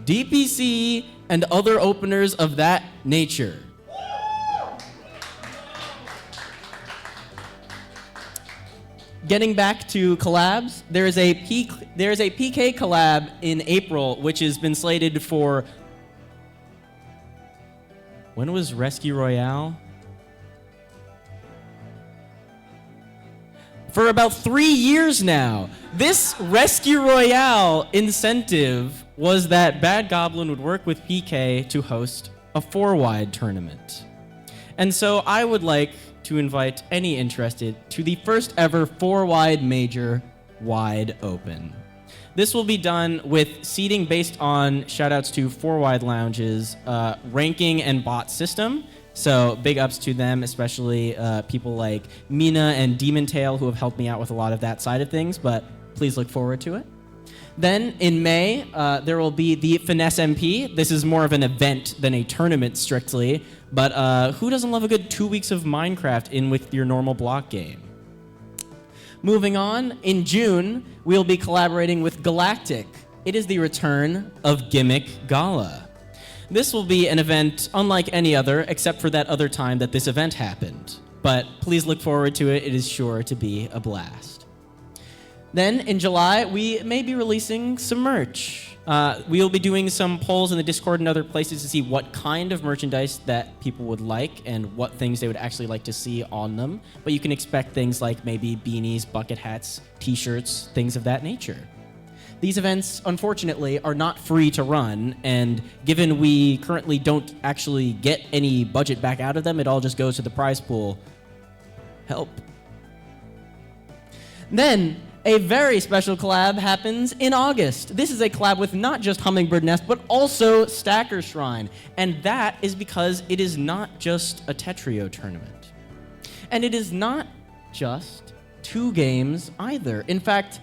DPC, and other openers of that nature. Getting back to collabs, there is a PK collab in April, which has been slated for... When was Rescue Royale? For about 3 years now. This Rescue Royale incentive was that Bad Goblin would work with PK to host a 4-wide tournament. And so I would like to invite any interested to the first ever 4-wide major wide open. This will be done with seating based on shoutouts to 4-wide lounges, ranking and bot system. So big ups to them, especially people like Mina and Demon Tail who have helped me out with a lot of that side of things, but please look forward to it. Then in May, there will be the Finesse MP. This is more of an event than a tournament strictly, but who doesn't love a good 2 weeks of Minecraft in with your normal block game? Moving on, in June, we'll be collaborating with Galactic. It is the return of Gimmick Gala. This will be an event unlike any other, except for that other time that this event happened. But please look forward to it. It is sure to be a blast. Then, in July, we may be releasing some merch. We will be doing some polls in the Discord and other places to see what kind of merchandise that people would like and what things they would actually like to see on them. But you can expect things like maybe beanies, bucket hats, t-shirts, things of that nature. These events, unfortunately, are not free to run, and given we currently don't actually get any budget back out of them, it all just goes to the prize pool. Help. Then, a very special collab happens in August. This is a collab with not just Hummingbird Nest, but also Stacker Shrine. And that is because it is not just a Tetrio tournament. And it is not just 2 games either. In fact,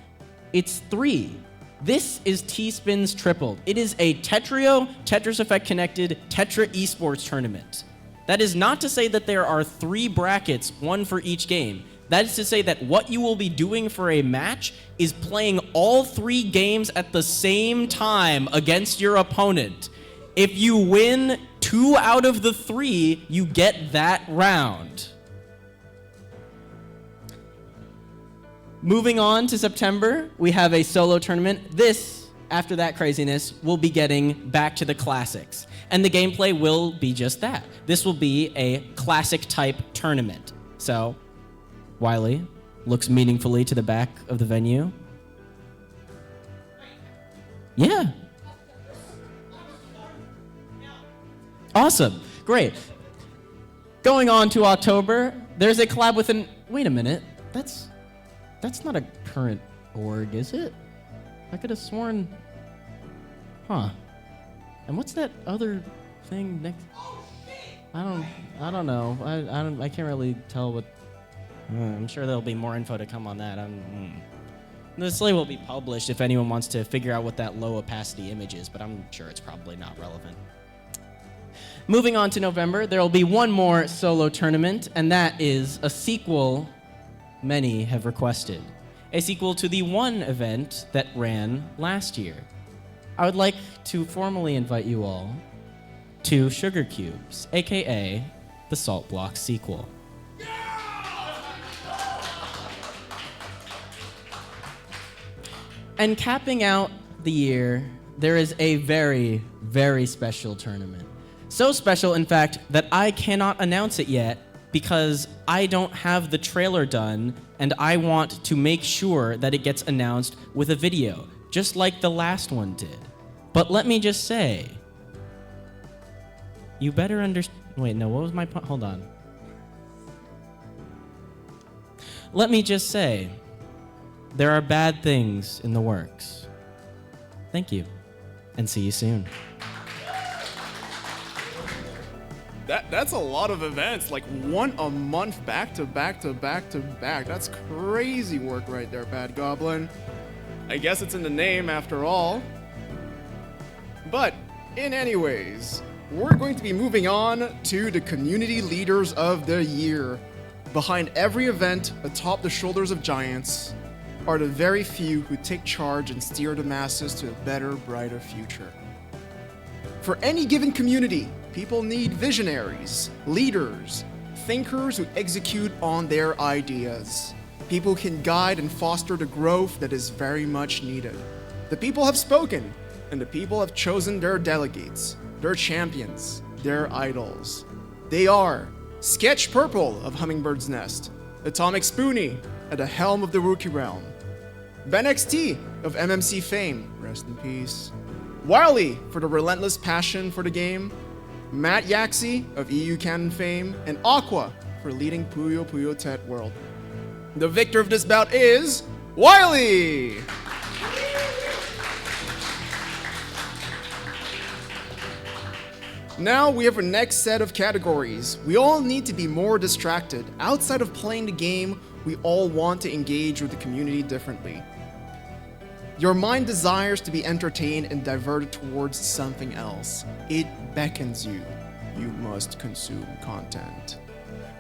it's 3. This is T-Spins Tripled. It is a Tetrio, Tetris Effect connected Tetra esports tournament. That is not to say that there are 3 brackets, 1 for each game. That is to say that what you will be doing for a match is playing all 3 games at the same time against your opponent. If you win 2 out of the 3, you get that round. Moving on to September, we have a solo tournament. This, after that craziness, will be getting back to the classics. And the gameplay will be just that. This will be a classic-type tournament. So, Wiley looks meaningfully to the back of the venue. Yeah. Awesome. Great. Going on to October, there's a collab with an... Wait a minute. That's not a current org, is it? I could have sworn... Huh. And what's that other thing next... I don't know. I can't really tell what... I'm sure there'll be more info to come on that. The display will be published if anyone wants to figure out what that low opacity image is, but I'm sure it's probably not relevant. Moving on to November, there will be one more solo tournament, and that is a sequel many have requested. A sequel to the one event that ran last year. I would like to formally invite you all to Sugar Cubes, aka the Salt Block sequel. And capping out the year, there is a very, very special tournament. So special, in fact, that I cannot announce it yet because I don't have the trailer done, and I want to make sure that it gets announced with a video, just like the last one did. But let me just say, you better understand. Wait, no, what was my point? Hold on. Let me just say, there are bad things in the works. Thank you, and see you soon. That's a lot of events, like one a month back to back to back to back. That's crazy work right there, Bad Goblin. I guess it's in the name after all. But, in any ways, we're going to be moving on to the Community Leaders of the Year. Behind every event, atop the shoulders of giants, are the very few who take charge and steer the masses to a better, brighter future. For any given community, people need visionaries, leaders, thinkers who execute on their ideas. People can guide and foster the growth that is very much needed. The people have spoken, and the people have chosen their delegates, their champions, their idols. They are Sketch Purple of Hummingbird's Nest, Atomic Spoonie at the helm of the Rookie Realm, Ben XT of MMC fame, rest in peace, Wiley for the relentless passion for the game, Matt Yaxie of EU Canon fame, and Aqua for leading Puyo Puyo Tet World. The victor of this bout is Wiley! Now we have our next set of categories. We all need to be more distracted. Outside of playing the game, we all want to engage with the community differently. Your mind desires to be entertained and diverted towards something else. It beckons you. You must consume content.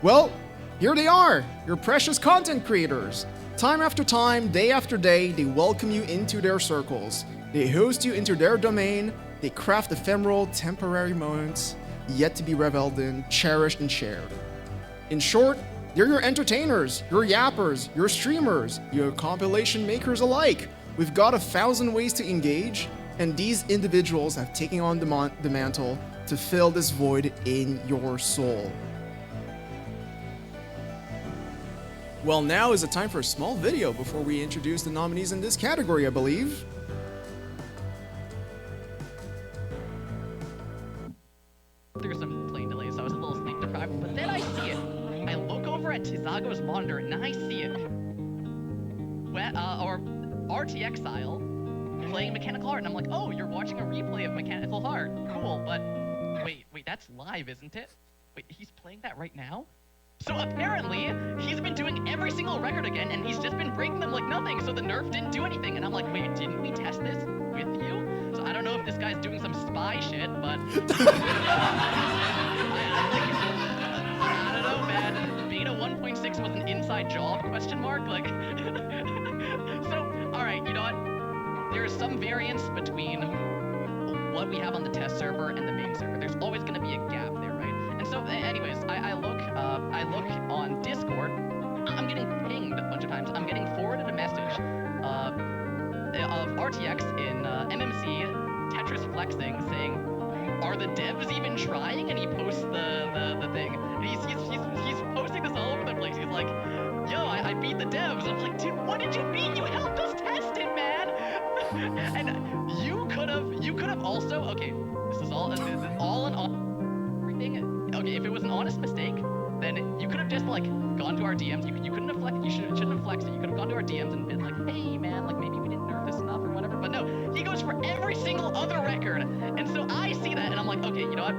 Well, here they are, your precious content creators. Time after time, day after day, they welcome you into their circles. They host you into their domain. They craft ephemeral, temporary moments, yet to be reveled in, cherished, and shared. In short, they're your entertainers, your yappers, your streamers, your compilation makers alike. We've got 1,000 ways to engage, and these individuals have taken on the mantle to fill this void in your soul. Well, now is the time for a small video before we introduce the nominees in this category, I believe. Through some plane delays, so I was a little sleep deprived, but then I see it. I look over at Tizago's monitor and I see it. Or RTX Isle playing Mechanical Heart, and I'm like, oh, you're watching a replay of Mechanical Heart. Cool, but wait, that's live, isn't it? Wait, he's playing that right now? So apparently, he's been doing every single record again, and he's just been breaking them like nothing, so the nerf didn't do anything. And I'm like, wait, didn't we test this with you? So I don't know if this guy's doing some spy shit, but I don't know, man. Beta 1.6 was an inside job, question mark? Like, so, alright, you know what? There's some variance between what we have on the test server and the main server. There's always gonna be a gap there, right? And so, anyways, I look on Discord. I'm getting pinged a bunch of times. I'm getting forwarded a message of RTX in MMC Tetris flexing saying, "Are the devs even trying?" And he posts the thing. And he's posting this all over the place. He's like, "Yo, I beat the devs." I'm like, dude, what did you beat? You helped us test it, man. And you could have also, okay, this is all an everything. Okay, if it was an honest mistake, then you could have just like gone to our DMs. You couldn't have flexed. You shouldn't have flexed it. You could have gone to our DMs and been like, "Hey, man, like maybe we didn't nerf this enough or whatever." But no, he goes for every single other record. And so I see that and I'm like, okay, you know what?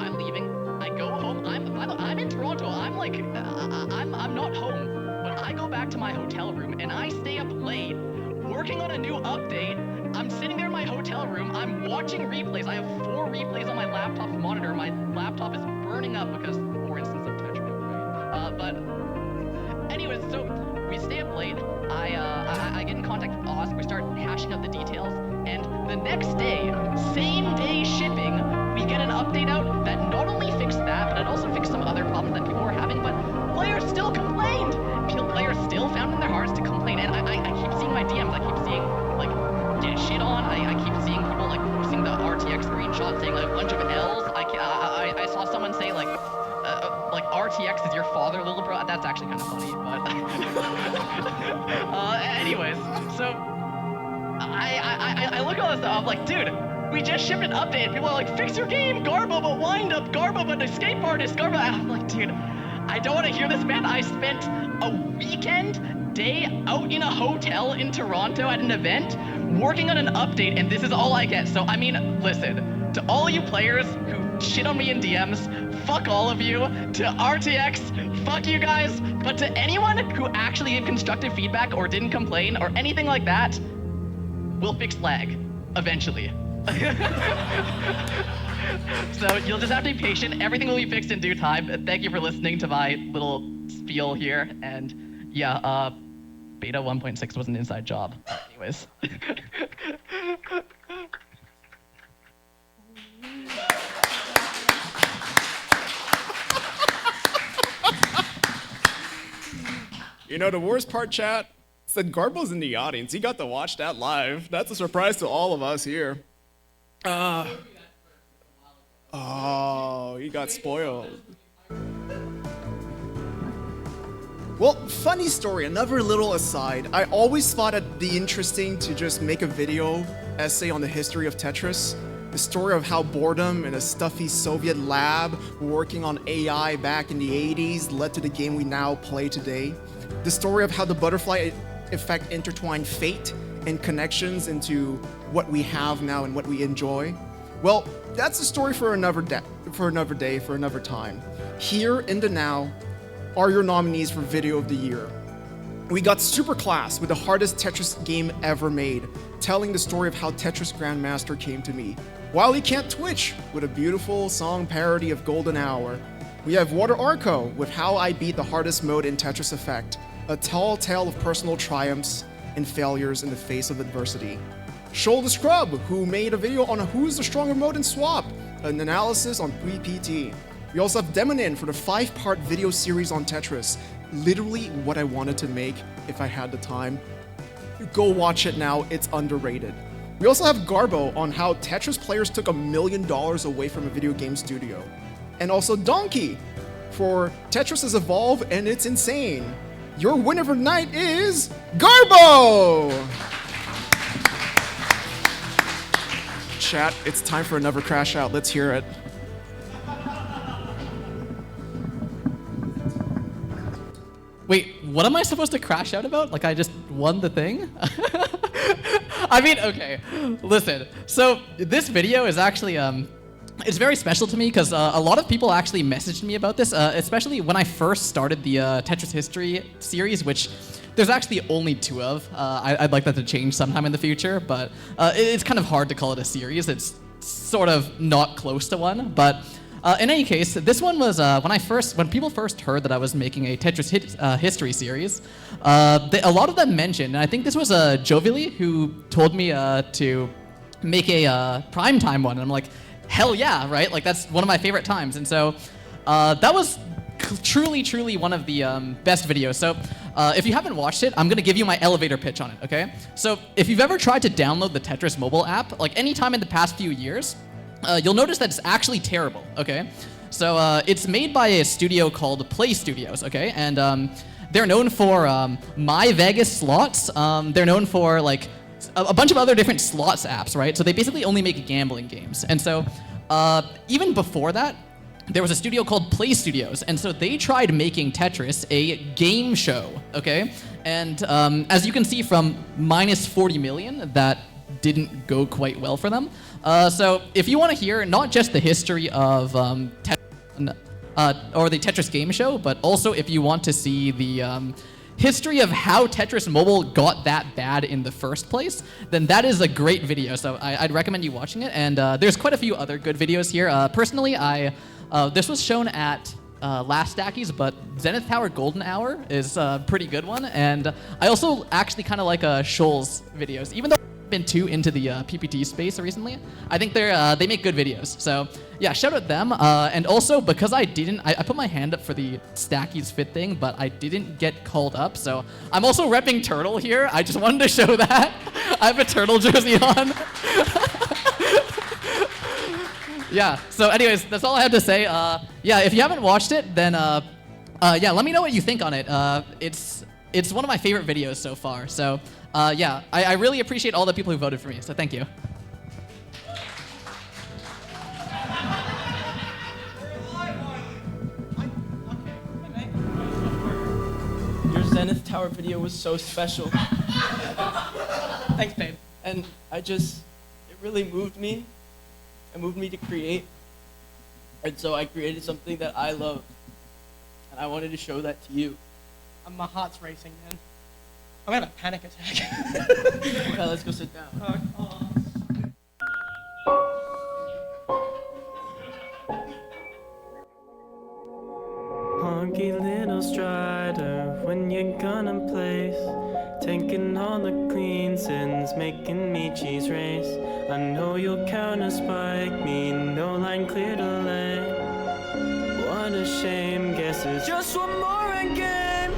I'm leaving. I go home. I'm in Toronto. I'm like, I'm not home. But I go back to my hotel room and I stay up late working on a new update. I'm sitting there in my hotel room. I'm watching replays. I have 4 replays on my laptop's monitor. My laptop is burning up because, for instance, of Tetra, right? But anyways, so we stay up late. I get in contact with Oz. We start hashing out the details. And the next day, same day shipping, we get an update out that not only fixed that, but it also fixed some other problems that people were having. But players still complained. Players still found in their hearts to complain. And I keep seeing my DMs. I keep seeing like bunch of L's. I saw someone say like RTX is your father, little bro. That's actually kind of funny, but anyways, so I look at all this stuff. I'm like, dude, we just shipped an update. People are like, fix your game, Garbo, but wind up, Garbo, but escape artist, Garbo. I'm like, dude, I don't want to hear this, man. I spent a weekend day out in a hotel in Toronto at an event working on an update, and this is all I get. So, I mean, listen, to all you players who shit on me in DMs, fuck all of you. To RTX, fuck you guys. But to anyone who actually gave constructive feedback or didn't complain or anything like that, we'll fix lag eventually. So you'll just have to be patient. Everything will be fixed in due time. Thank you for listening to my little spiel here. And yeah, beta 1.6 was an inside job. Anyways. You know, the worst part, chat, is that Garbo's in the audience. He got to watch that live. That's a surprise to all of us here. Oh, he got spoiled. Well, funny story, another little aside. I always thought it'd be interesting to just make a video essay on the history of Tetris. The story of how boredom in a stuffy Soviet lab working on AI back in the 80s led to the game we now play today. The story of how the butterfly effect intertwined fate and connections into what we have now and what we enjoy. Well, that's a story for another day, for another time. Here in the now are your nominees for Video of the Year. We got Superclass with the hardest Tetris game ever made, telling the story of how Tetris Grandmaster came to me. Wily Can't Twitch with a beautiful song parody of Golden Hour. We have Water Arco with How I Beat the Hardest Mode in Tetris Effect, a tall tale of personal triumphs and failures in the face of adversity. Shoulder Scrub, who made a video on who's the stronger mode in Swap, an analysis on 3PT. We also have Demonin for the 5-part video series on Tetris, literally what I wanted to make if I had the time. Go watch it now, it's underrated. We also have Garbo on how Tetris players took $1 million away from a video game studio. And also Donkey for Tetris has evolved and it's insane. Your winner for tonight is Garbo! Chat, it's time for another crash out. Let's hear it. Wait, what am I supposed to crash out about? Like I just won the thing? I mean, okay, listen. So this video is actually, it's very special to me because a lot of people actually messaged me about this, especially when I first started the Tetris History series, which there's actually only 2 of. I'd like that to change sometime in the future, but it's kind of hard to call it a series. It's sort of not close to one, but in any case, this one was when people first heard that I was making a Tetris history series. A lot of them mentioned, and I think this was Jovially who told me to make a primetime one, and I'm like, hell yeah, right? Like that's one of my favorite times, and so that was truly one of the best videos. So if you haven't watched it, I'm gonna give you my elevator pitch on it, okay? So if you've ever tried to download the Tetris mobile app, like any time in the past few years, you'll notice that it's actually terrible, okay? So it's made by a studio called Play Studios, okay? And they're known for My Vegas slots. They're known for like a bunch of other different slots apps, right? So they basically only make gambling games. And so even before that, there was a studio called Play Studios, and so they tried making Tetris a game show, okay? And as you can see from minus 40 million, that didn't go quite well for them. So if you want to hear not just the history of Tetris, or the Tetris game show, but also if you want to see the history of how Tetris Mobile got that bad in the first place, then that is a great video. So I'd recommend you watching it. And there's quite a few other good videos here. Personally, this was shown at last Stacky's, but Zenith Tower Golden Hour is a pretty good one. And I also actually kind of like Shoal's videos, even though I've been too into the PPT space recently. I think they make good videos. So yeah, shout out them. And also because I put my hand up for the Stacky's Fit thing, but I didn't get called up. So I'm also repping Turtle here. I just wanted to show that. I have a Turtle jersey on. Yeah. So, anyways, that's all I have to say. Yeah, if you haven't watched it, then yeah, let me know what you think on it. It's one of my favorite videos so far. So, yeah, I really appreciate all the people who voted for me. So, thank you. Your Zenith Tower video was so special. Thanks, babe. And it really moved me. It moved me to create. And so I created something that I love. And I wanted to show that to you. My heart's racing, man. I'm gonna have a panic attack. Okay, let's go sit down. Honky little strider, when you gonna place? Taking all the clean sins, making me cheese race. I know you'll counter spike me, no line clear to lay. What a shame, guess it's just one more end game.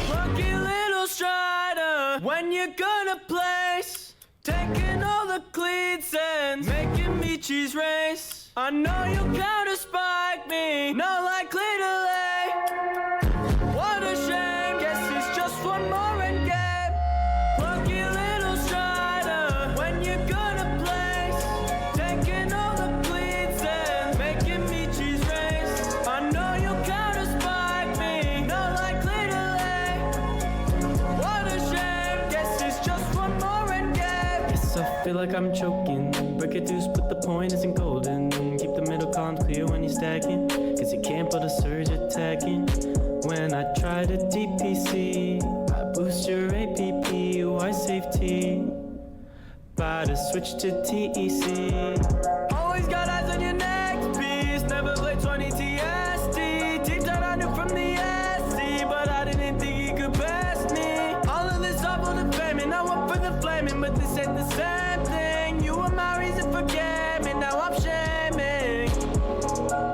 Honky little strider, when you gonna place? Taking all the clean sins, making me cheese race. I know you'll counter spike me, no line clear to lay. What a shame, guess it's just one more end game. Lucky little strider, when you gonna place? Taking all the cleats and making me cheese race. I know you'll counter spike me, no likely to lay. What a shame, guess it's just one more end game. Guess I feel like I'm choking. Break a deuce, but the point isn't golden. Keep the middle column clear when you're stacking, cause you can't put a surge attacking. When I try to DPC, I boost your APP, why safety? About to switch to TEC. Always got eyes on your next piece, never played 20 TST. Deep down I knew from the SC, but I didn't think he could pass me. All of this awful to flaming, I went for the flaming, but this ain't the same thing. You were my reason for gaming, now I'm shaming.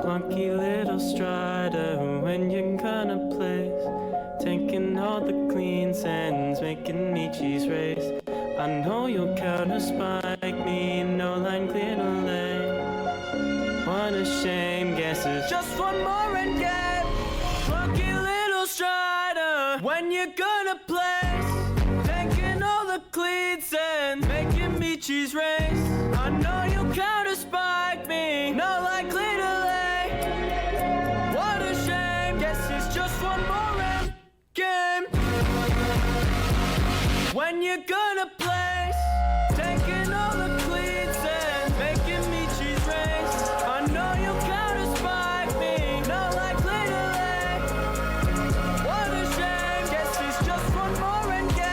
Clunky little strider, when you gonna place? Taking all the clean sands, making me cheese race. I know you'll counter spike me, no line clear to lay. What a shame, guess it's just one more end game. Clunky little strider, when you gonna place? Taking all the clean sands, making me cheese race. I know you'll counter spike me, no line clear to lay. What a shame, guess it's just one more end game. When you gonna place? Taking all the cleats and making me cheese race. I know you'll counter spike me, no likely to lay. What a shame, guess it's just one more end game.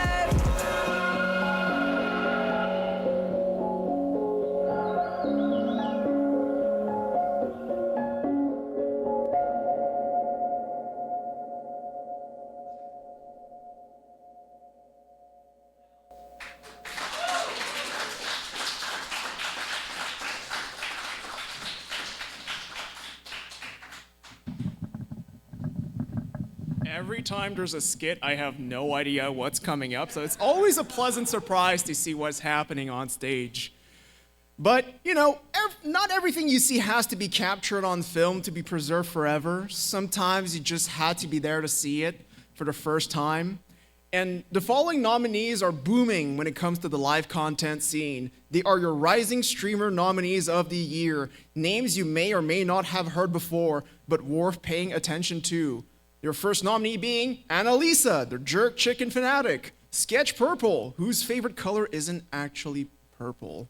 Every time there's a skit, I have no idea what's coming up, so it's always a pleasant surprise to see what's happening on stage. But, you know, not everything you see has to be captured on film to be preserved forever. Sometimes you just had to be there to see it for the first time. And the following nominees are booming when it comes to the live content scene. They are your rising streamer nominees of the year, names you may or may not have heard before, but worth paying attention to. Your first nominee being Annalisa, the jerk chicken fanatic. Sketch Purple, whose favorite color isn't actually purple.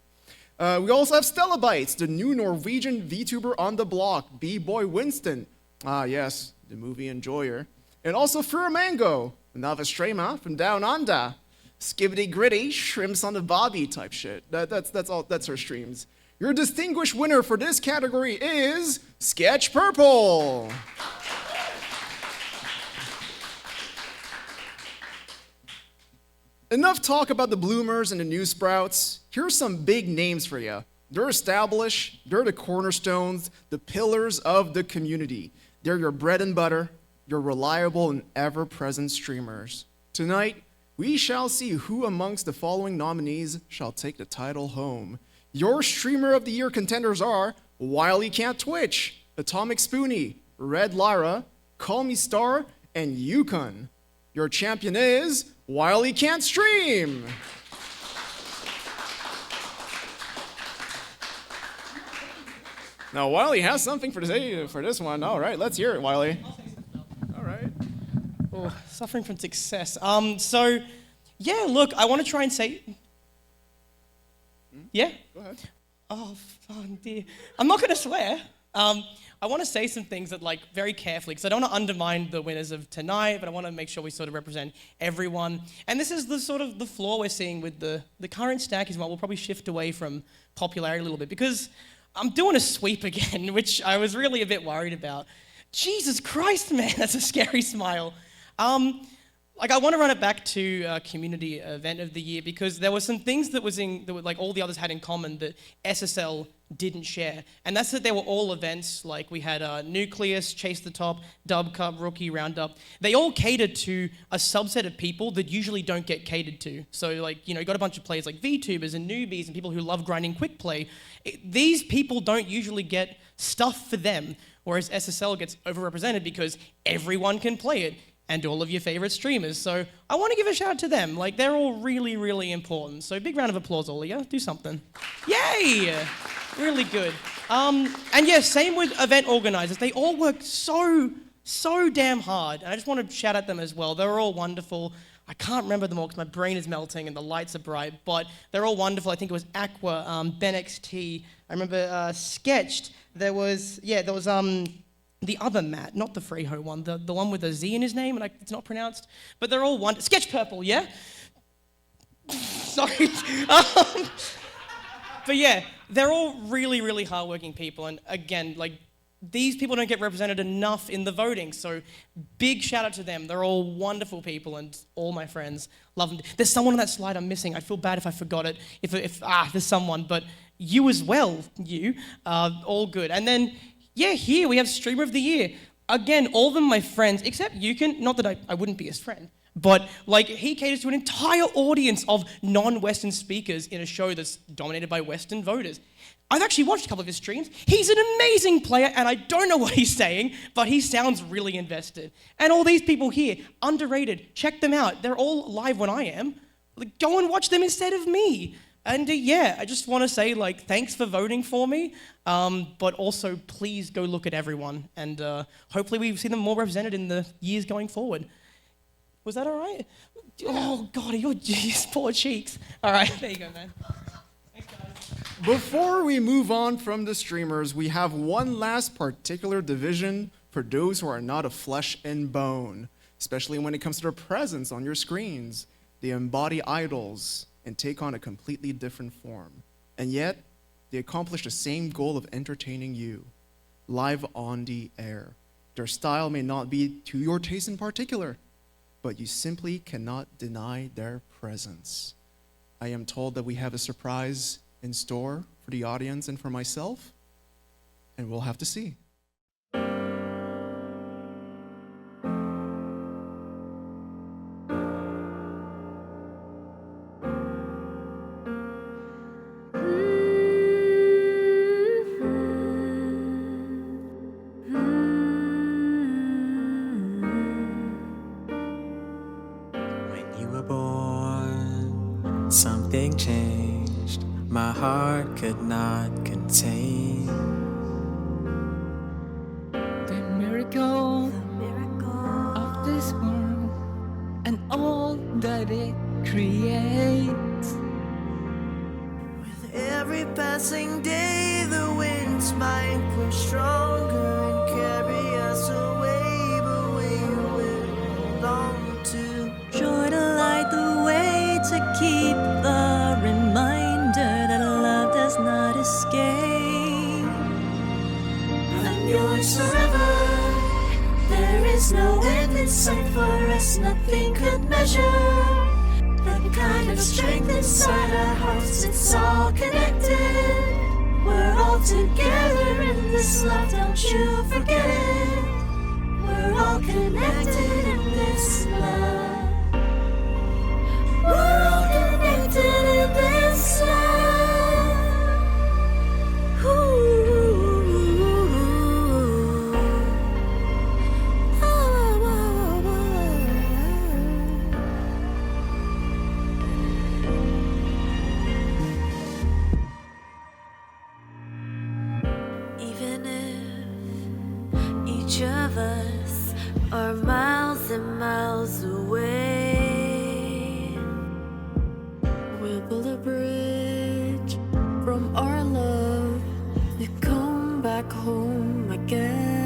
We also have Stella Bites, the new Norwegian VTuber on the block, B-Boy Winston. Ah, yes, the movie enjoyer. And also Furamango, another streamer from Down Under. Skibbity gritty, shrimps on the bobby type shit. That's her streams. Your distinguished winner for this category is Sketch Purple. Enough talk about the bloomers and the new sprouts. Here's some big names for you. They're established, they're the cornerstones, the pillars of the community. They're your bread and butter, your reliable and ever-present streamers. Tonight, we shall see who amongst the following nominees shall take the title home. Your Streamer of the Year contenders are Wiley Can't Twitch, Atomic Spoonie, Red Lyra, Call Me Star, and Yukon. Your champion is Wiley Can't Stream. Now, Wiley has something to say for this one. All right, let's hear it, Wiley. All right. Oh, suffering from success. Yeah, look, I want to try and say. Yeah? Go ahead. Oh, dear. I'm not going to swear. I want to say some things that, like, very carefully, because I don't want to undermine the winners of tonight, but I want to make sure we sort of represent everyone. And this is the sort of the flaw we're seeing with the current stack as well. We'll probably shift away from popularity a little bit, because I'm doing a sweep again, which I was really a bit worried about. Jesus Christ, man, that's a scary smile. I want to run it back to community event of the year, because there were some things that like all the others had in common that SSL didn't share, and that's that they were all events. Like we had Nucleus, Chase the Top, Dub Cup, Rookie Roundup. They all catered to a subset of people that usually don't get catered to. So like, you got a bunch of players like VTubers and newbies and people who love grinding quick play. These people don't usually get stuff for them, whereas SSL gets overrepresented because everyone can play it, and all of your favorite streamers. So I want to give a shout out to them. Like, they're all really, really important. So big round of applause, all of you. Do something. Yay! Really good. And yeah, same with event organizers. They all work so damn hard. And I just want to shout at them as well. They're all wonderful. I can't remember them all because my brain is melting and the lights are bright, but they're all wonderful. I think it was Aqua, Ben XT. I remember Sketched. There was the other Matt, not the Freeho one, the one with a Z in his name, and it's not pronounced, but they're all Sketch Purple, yeah? Sorry. But yeah, they're all really, really hardworking people, and again, like, these people don't get represented enough in the voting, so big shout out to them. They're all wonderful people, and all my friends love them. There's someone on that slide I'm missing. I feel bad if I forgot it. If there's someone, but you as well, all good. And then, yeah, here we have Streamer of the Year. Again, all of them my friends, except Yukon, not that I wouldn't be his friend, but like he caters to an entire audience of non-Western speakers in a show that's dominated by Western voters. I've actually watched a couple of his streams. He's an amazing player, and I don't know what he's saying, but he sounds really invested. And all these people here, underrated, check them out. They're all live when I am. Like, go and watch them instead of me. And yeah, I just want to say, like, thanks for voting for me, but also please go look at everyone, and hopefully we see them more represented in the years going forward. Was that all right? Oh, God, your poor cheeks. All right, there you go, man. Thanks, guys. Before we move on from the streamers, we have one last particular division for those who are not of flesh and bone, especially when it comes to their presence on your screens. They embody idols and take on a completely different form. And yet, they accomplish the same goal of entertaining you, live on the air. Their style may not be to your taste in particular, but you simply cannot deny their presence. I am told that we have a surprise in store for the audience and for myself, and we'll have to see. Something changed, my heart could not contain the miracle of this world and all that it creates. With every passing day, the winds might grow stronger and carry us away, but we will long to joy to light the way, to keep the reminder that love does not escape. I'm yours forever. There is no end in sight for us, nothing could measure the kind of strength inside our hearts. It's all connected. We're all together in this love, don't you forget it. We're all connected in this love. We're all connected in this love. Ooh. Each of us are miles and miles away. We'll build a bridge from our love to come back home again.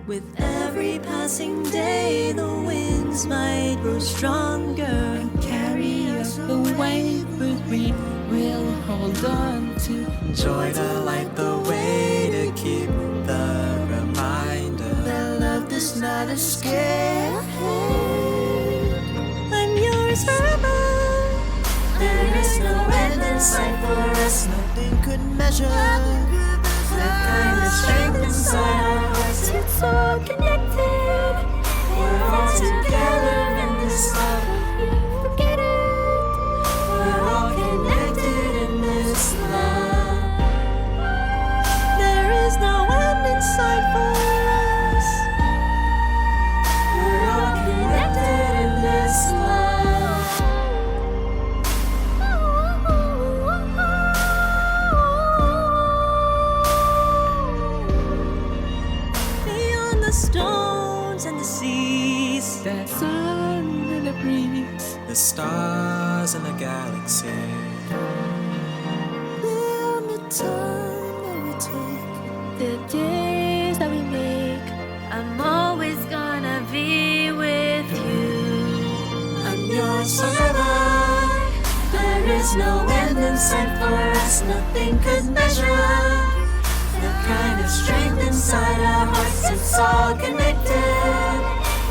With every passing day, the winds might grow stronger and carry us away, but we will hold on to joy to light the way, to keep the reminder that love does not escape. I'm yours forever. There is no end in sight for us, nothing could measure the kind of strength inside our hearts. It's all connected. We're all together in this love. Forget it. We're all connected in this love. There is no end in sight for us. We're all connected in this love. Beyond the stones and the seas, the sun and the breeze, the stars in the galaxy. beyond the time that we take, the days that we make, I'm always gonna be with you. I'm yours forever. There is no end in sight for us, nothing could measure the kind of strength inside our hearts. It's all connected.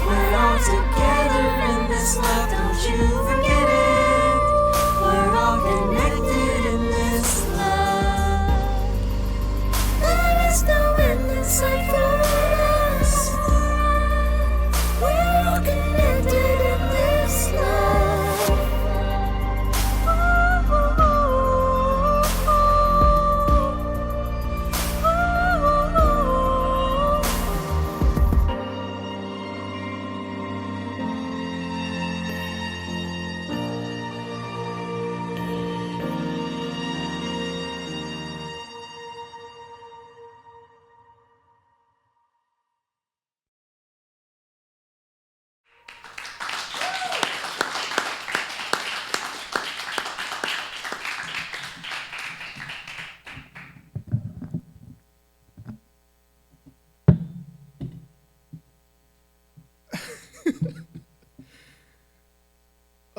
We're all together in this love. Don't you forget it. We're all connected in this love. There is no end in sight for us. We're all connected in this love.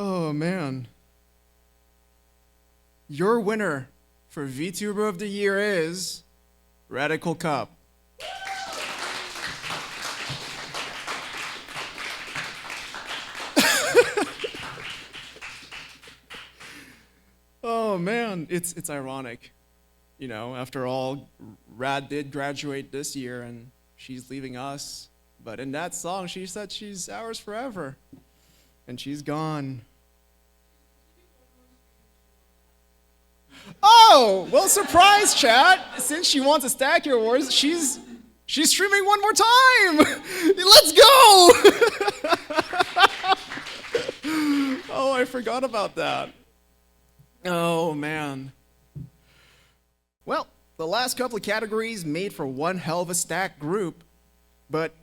Oh man. Your winner for VTuber of the Year is Radical Cup. Oh man, it's ironic. You know, after all, Rad did graduate this year and she's leaving us. But in that song, she said she's ours forever. And she's gone. Oh, well, surprise, chat. Since she wants a Stacky Awards, she's streaming one more time. Let's go. Oh, I forgot about that. Oh, man. Well, the last couple of categories made for one hell of a stack group, but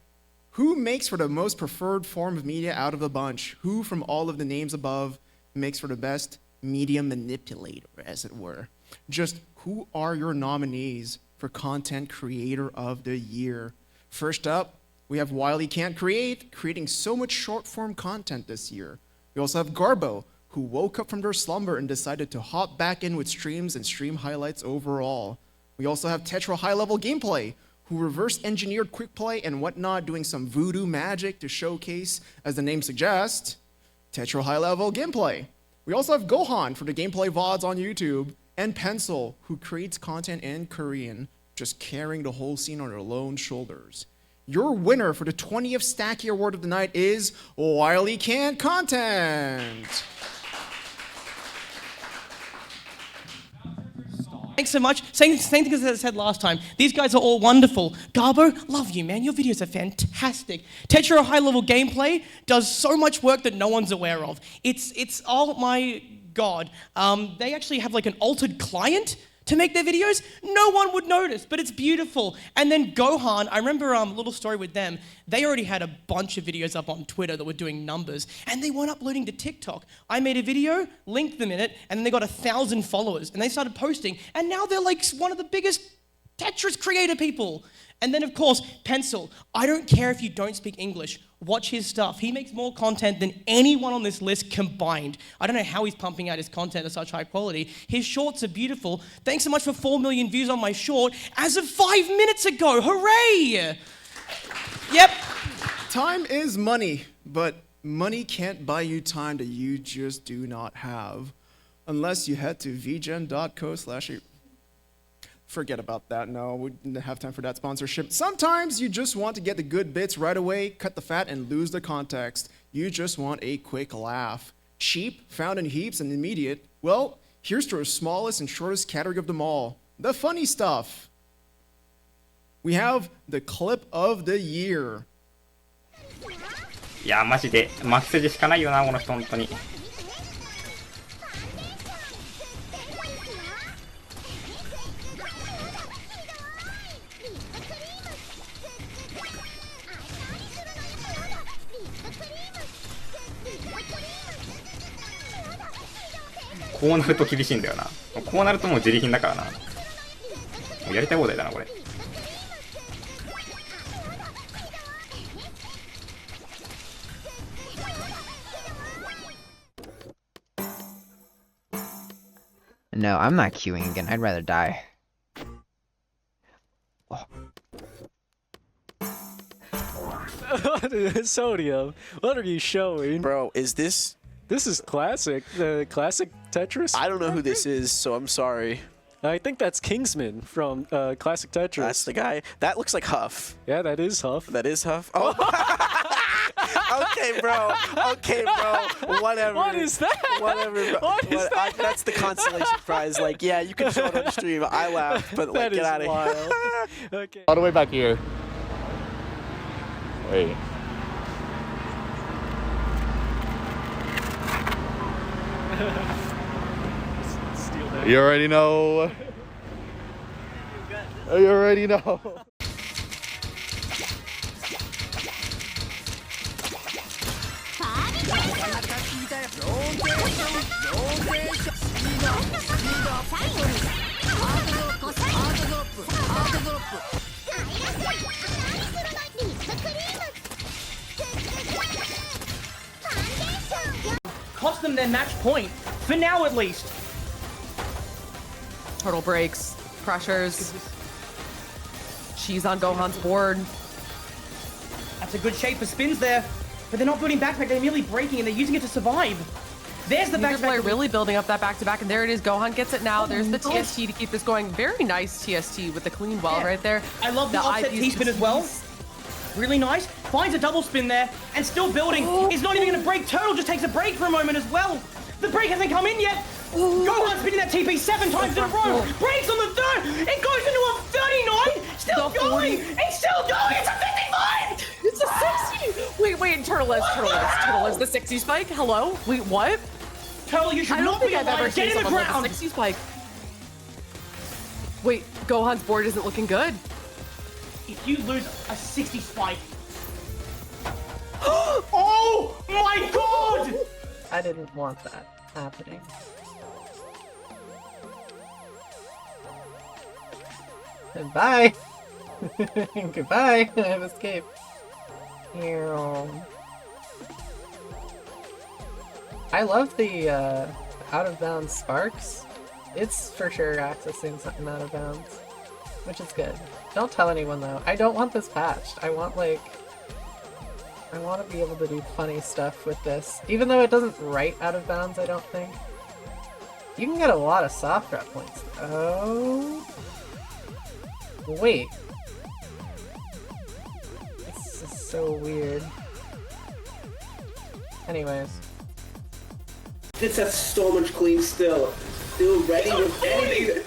who makes for the most preferred form of media out of the bunch? Who from all of the names above makes for the best media manipulator, as it were? Just who are your nominees for Content Creator of the Year? First up, we have Wiley Can't Create, creating so much short-form content this year. We also have Garbo, who woke up from their slumber and decided to hop back in with streams and stream highlights overall. We also have Tetra High Level Gameplay, who reverse engineered quick play and whatnot, doing some voodoo magic to showcase, as the name suggests, Tetra High Level Gameplay. We also have Gohan for the gameplay VODs on YouTube, and Pencil, who creates content in Korean, just carrying the whole scene on their lone shoulders. Your winner for the 20th Stacky Award of the night is Wiley Can't Content. Thanks so much. Same thing as I said last time. These guys are all wonderful. Garbo, love you, man. Your videos are fantastic. Tetra High Level Gameplay does so much work that no one's aware of. It's oh my god. They actually have like an altered client to make their videos, no one would notice, but it's beautiful. And then Gohan, I remember a little story with them. They already had a bunch of videos up on Twitter that were doing numbers, and they weren't uploading to TikTok. I made a video, linked them in it, and then they got 1,000 followers, and they started posting, and now they're like one of the biggest Tetris creator people. And then, of course, Pencil. I don't care if you don't speak English. Watch his stuff. He makes more content than anyone on this list combined. I don't know how he's pumping out his content at such high quality. His shorts are beautiful. Thanks so much for 4 million views on my short as of 5 minutes ago. Hooray! Yep. Time is money, but money can't buy you time that you just do not have. Unless you head to vgen.co/. Forget about that. No, we didn't have time for that sponsorship. Sometimes you just want to get the good bits right away, cut the fat, and lose the context. You just want a quick laugh. Cheap, found in heaps, and immediate. Well, here's to our smallest and shortest category of them all. The funny stuff. We have the clip of the year. いや、マジで巻き筋しかないよな、この人、本当に。こうなると厳しいんだよな。こうなるともう自利品だからな。もうやりたい放題だな、これ。No, I'm not queuing again. I'd rather die. Oh. Sodium, what are you showing? Bro, is this... This is classic. The classic Tetris? I don't know who this is, so I'm sorry. I think that's Kingsman from Classic Tetris. That's the guy. That looks like Huff. Yeah, that is Huff. That is Huff? Oh. Okay, bro. Okay, bro. Whatever. What is that? Whatever, bro. What is that? That's the consolation prize. Like, yeah, you can show it on stream. I laughed, but like, get out of here. Okay. All the way back here. Wait. You already know. You already know. Cost them their match point, for now at least. Turtle breaks, pressures. She's on Gohan's board. That's a good shape for spins there, but they're not building backpack, they're merely breaking and they're using it to survive. There's the Neither backpack. player really building up that back-to-back, and there it is. Gohan gets it now. There's the TST to keep this going. Very nice TST with the clean well right there. I love the offset T-spin as well. Really nice. Finds a double spin there and still building. It's not even going to break. Turtle just takes a break for a moment as well. The break hasn't come in yet. Gohan spinning that TP 7 times in a row. Breaks on the third. It goes into a 39. Still going. It's still going. It's a 55. It's a 60. Wait, Turtle is the 60 spike? Hello? Wait, what? Turtle, you should I don't not think be I've ever alive. seen Get in the someone with a ground. 60 spike. Wait, Gohan's board isn't looking good. If you lose a 60 spike. Oh my god! I didn't want that happening. Goodbye! Goodbye! I've escaped. Here. I love the out-of-bounds sparks. It's for sure accessing something out of bounds, which is good. Don't tell anyone though. I don't want this patched. I want to be able to do funny stuff with this. Even though it doesn't write out of bounds, I don't think. You can get a lot of soft drop points. Oh. Wait. This is so weird. Anyways. This has so much clean still. Still ready with anything.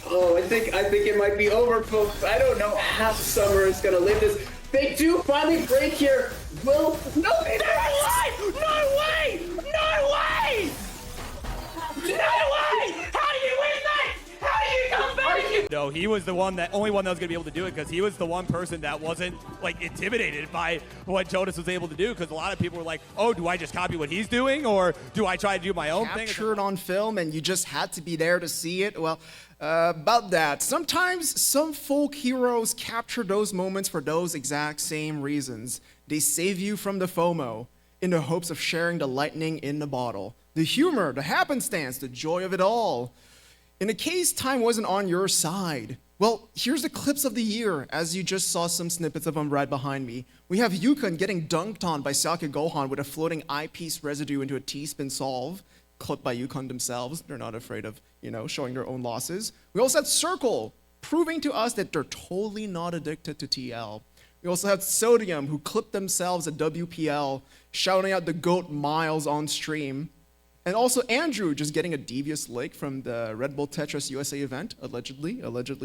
Oh, I think it might be over, folks. I don't know how Summer is gonna live this. They do finally break here. Will no way! No way! No way! No way! No way! How do you win that? How do No, he was the only one that was going to be able to do it because he was the one person that wasn't like intimidated by what Jonas was able to do. Because a lot of people were like, "Oh, do I just copy what he's doing, or do I try to do my own thing?" Captured on film, and you just had to be there to see it. Well, about that, sometimes some folk heroes capture those moments for those exact same reasons. They save you from the FOMO in the hopes of sharing the lightning in the bottle, the humor, the happenstance, the joy of it all. In the case time wasn't on your side, well, here's the clips of the year, as you just saw some snippets of them right behind me. We have Yukon getting dunked on by Stacky Gohan with a floating eyepiece residue into a T-spin solve, clipped by Yukon themselves. They're not afraid of, showing their own losses. We also had Circle, proving to us that they're totally not addicted to TL. We also had Sodium, who clipped themselves at WPL, shouting out the GOAT Miles on stream. And also Andrew just getting a devious lick from the Red Bull Tetris USA event, allegedly,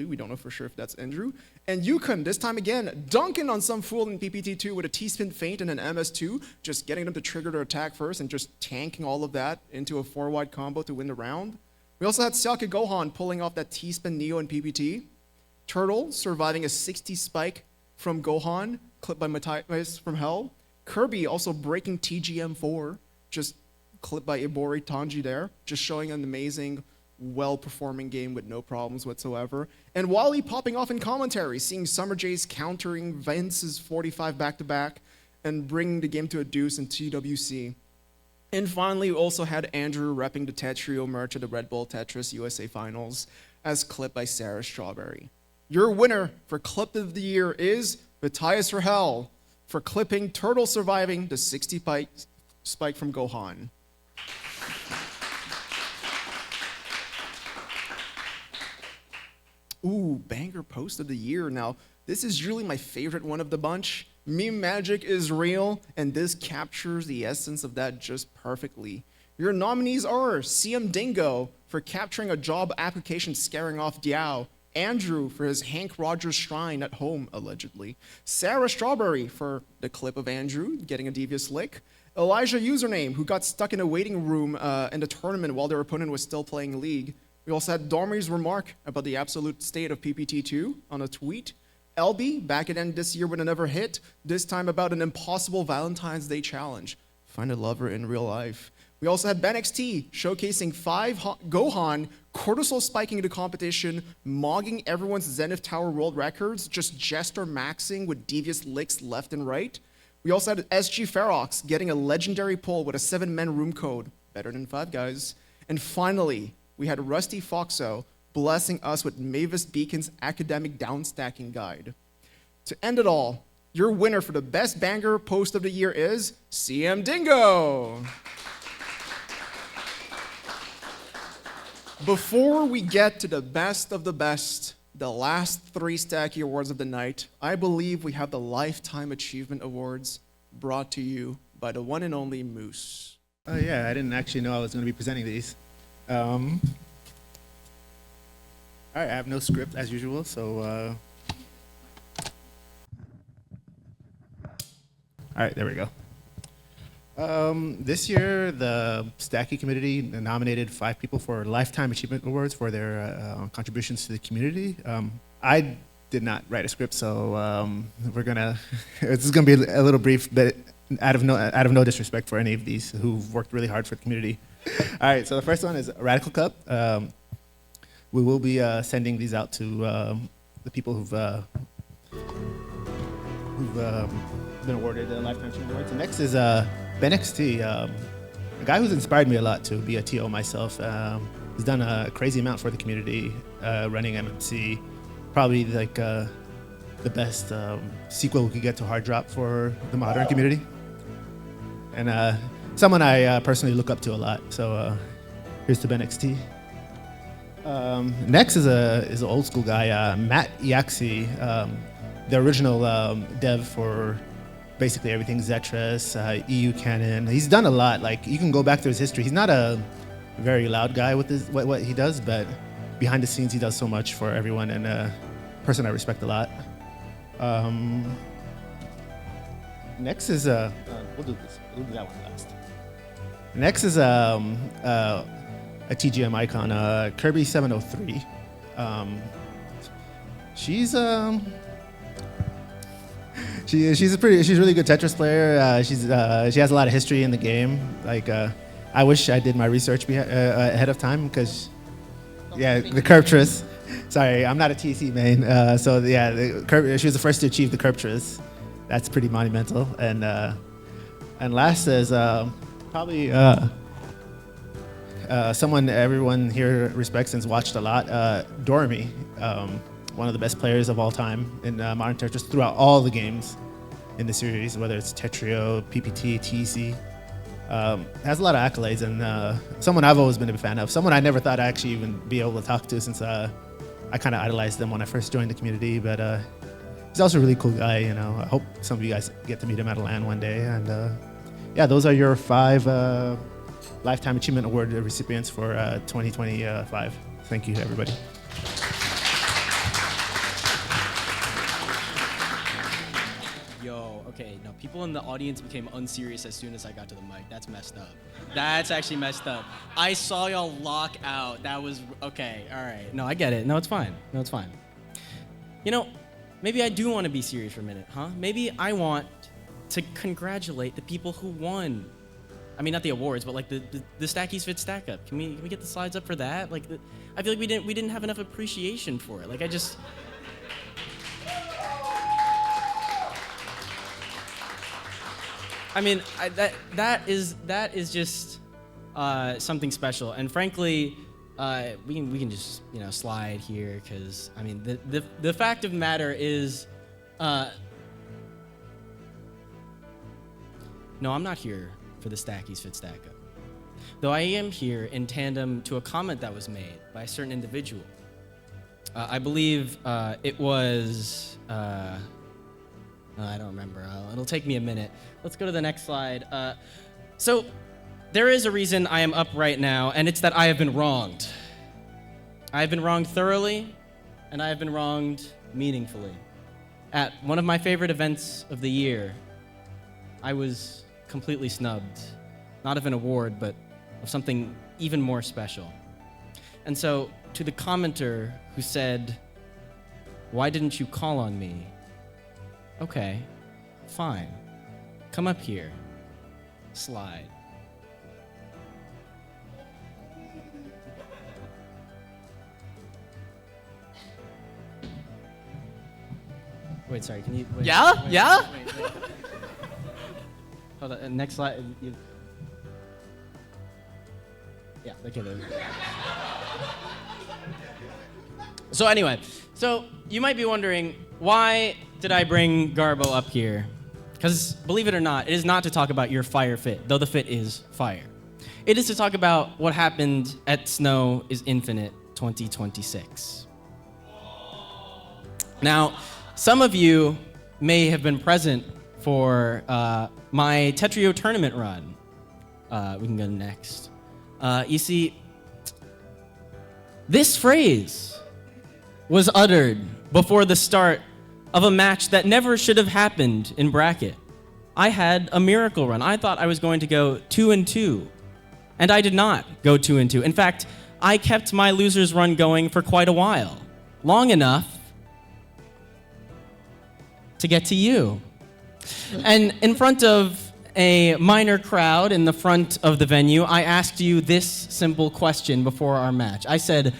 we don't know for sure if that's Andrew. And Yukon, this time again, dunking on some fool in PPT2 with a T-spin feint and an MS2, just getting them to trigger their attack first and just tanking all of that into a 4-wide combo to win the round. We also had Stacky Gohan pulling off that T-spin Neo in PPT. Turtle surviving a 60 spike from Gohan, clipped by Matthias from Hell. Kirby also breaking TGM4, just clipped by Ibori Tanji there, just showing an amazing, well-performing game with no problems whatsoever. And Wally popping off in commentary, seeing Summer J's countering Vince's 45 back-to-back and bringing the game to a deuce in TWC. And finally, we also had Andrew repping the Tetrio merch at the Red Bull Tetris USA Finals, as clipped by Sarah Strawberry. Your winner for Clip of the Year is Matthias Rahel for clipping Turtle surviving the 60 spike from Gohan. Ooh, banger post of the year. Now, this is really my favorite one of the bunch. Meme magic is real, and this captures the essence of that just perfectly. Your nominees are CM Dingo for capturing a job application scaring off Diao, Andrew for his Hank Rogers shrine at home, allegedly, Sarah Strawberry for the clip of Andrew getting a devious lick, Elijah Username, who got stuck in a waiting room in the tournament while their opponent was still playing League. We also had Dormy's remark about the absolute state of PPT2 on a tweet. LB, back at end this year with another hit, this time about an impossible Valentine's Day challenge. Find a lover in real life. We also had Ben XT showcasing 5 Gohan cortisol spiking the competition, mogging everyone's Zenith Tower world records, just jester maxing with devious licks left and right. We also had SG Ferox getting a legendary pull with a 7-man room code, better than 5 guys. And finally, we had Rusty Foxo blessing us with Mavis Beacon's academic downstacking guide. To end it all, your winner for the best banger post of the year is CM Dingo. Before we get to the best of the best, the last 3 Stacky Awards of the night, I believe we have the Lifetime Achievement Awards brought to you by the one and only Moose. Oh yeah, I didn't actually know I was going to be presenting these. All right, I have no script as usual, so all right, there we go. This year, the Stacky community nominated 5 people for Lifetime Achievement Awards for their contributions to the community. I did not write a script, so this is gonna be a little brief, but out of no disrespect for any of these who've worked really hard for the community. All right, so the first one is Radical Cup. We will be sending these out to the people who've been awarded the Lifetime Achievement Awards. The next is Ben XT, a guy who's inspired me a lot to be a TO myself. He's done a crazy amount for the community, running MMC. Probably like the best sequel we could get to Hard Drop for the modern community. And someone I personally look up to a lot. So here's to Ben XT. Next is an old school guy, Matt Yaxi, the original dev for basically everything Zetris, EU Canon. He's done a lot. Like, you can go back to his history. He's not a very loud guy with his, what he does, but behind the scenes he does so much for everyone, and a person I respect a lot. Next is we'll do this. We'll do that one last. Next is a TGM icon, Kirby 703. She's she's a really good Tetris player. She has a lot of history in the game. Like I wish I did my research ahead of time because the Curve. Sorry, I'm not a TC main. So yeah, she was the first to achieve the Curve. That's pretty monumental. And last is probably someone everyone here respects and's watched a lot. Dormy, one of the best players of all time in modern Tetris throughout all the games in the series, whether it's Tetrio, PPT, TC. Has a lot of accolades and someone I've always been a fan of. Someone I never thought I'd actually even be able to talk to since I kind of idolized them when I first joined the community. But he's also a really cool guy. You know, I hope some of you guys get to meet him at a LAN one day. And yeah, those are your 5 Lifetime Achievement Award recipients for 2025. Thank you, everybody. Yo, okay, now people in the audience became unserious as soon as I got to the mic. That's messed up. That's actually messed up. I saw y'all lock out. That was, okay, all right. No, I get it. No, it's fine. No, it's fine. You know, maybe I do want to be serious for a minute, huh? Maybe I want to congratulate the people who won. I mean, not the awards, but like the Stackies Fit Stack Up. Can we get the slides up for that? Like, I feel like we didn't have enough appreciation for it. Like, I mean, that is just something special. And frankly, we can just slide here because I mean the fact of the matter is, no, I'm not here for the Stackies Fit Stack Up. Though I am here in tandem to a comment that was made by a certain individual. I believe it was. I don't remember. It'll take me a minute. Let's go to the next slide. So, there is a reason I am up right now, and it's that I have been wronged. I have been wronged thoroughly, and I have been wronged meaningfully. At one of my favorite events of the year, I was completely snubbed. Not of an award, but of something even more special. And so, to the commenter who said, "Why didn't you call on me?" Okay, fine. Come up here. Slide. Wait, sorry, can you... Wait, Yeah? Wait, Yeah? Wait. Hold on, next slide. Yeah, okay. There. So anyway, you might be wondering, why did I bring Garbo up here? Because believe it or not, it is not to talk about your fire fit, though the fit is fire. It is to talk about what happened at Snow is Infinite 2026. Now, some of you may have been present for my Tetrio tournament run. We can go next. You see, this phrase was uttered before the start of a match that never should have happened in bracket. I had a miracle run. I thought I was going to go 2-2, and I did not go 2-2. In fact, I kept my loser's run going for quite a while, long enough to get to you. And in front of a minor crowd in the front of the venue, I asked you this simple question before our match. I said,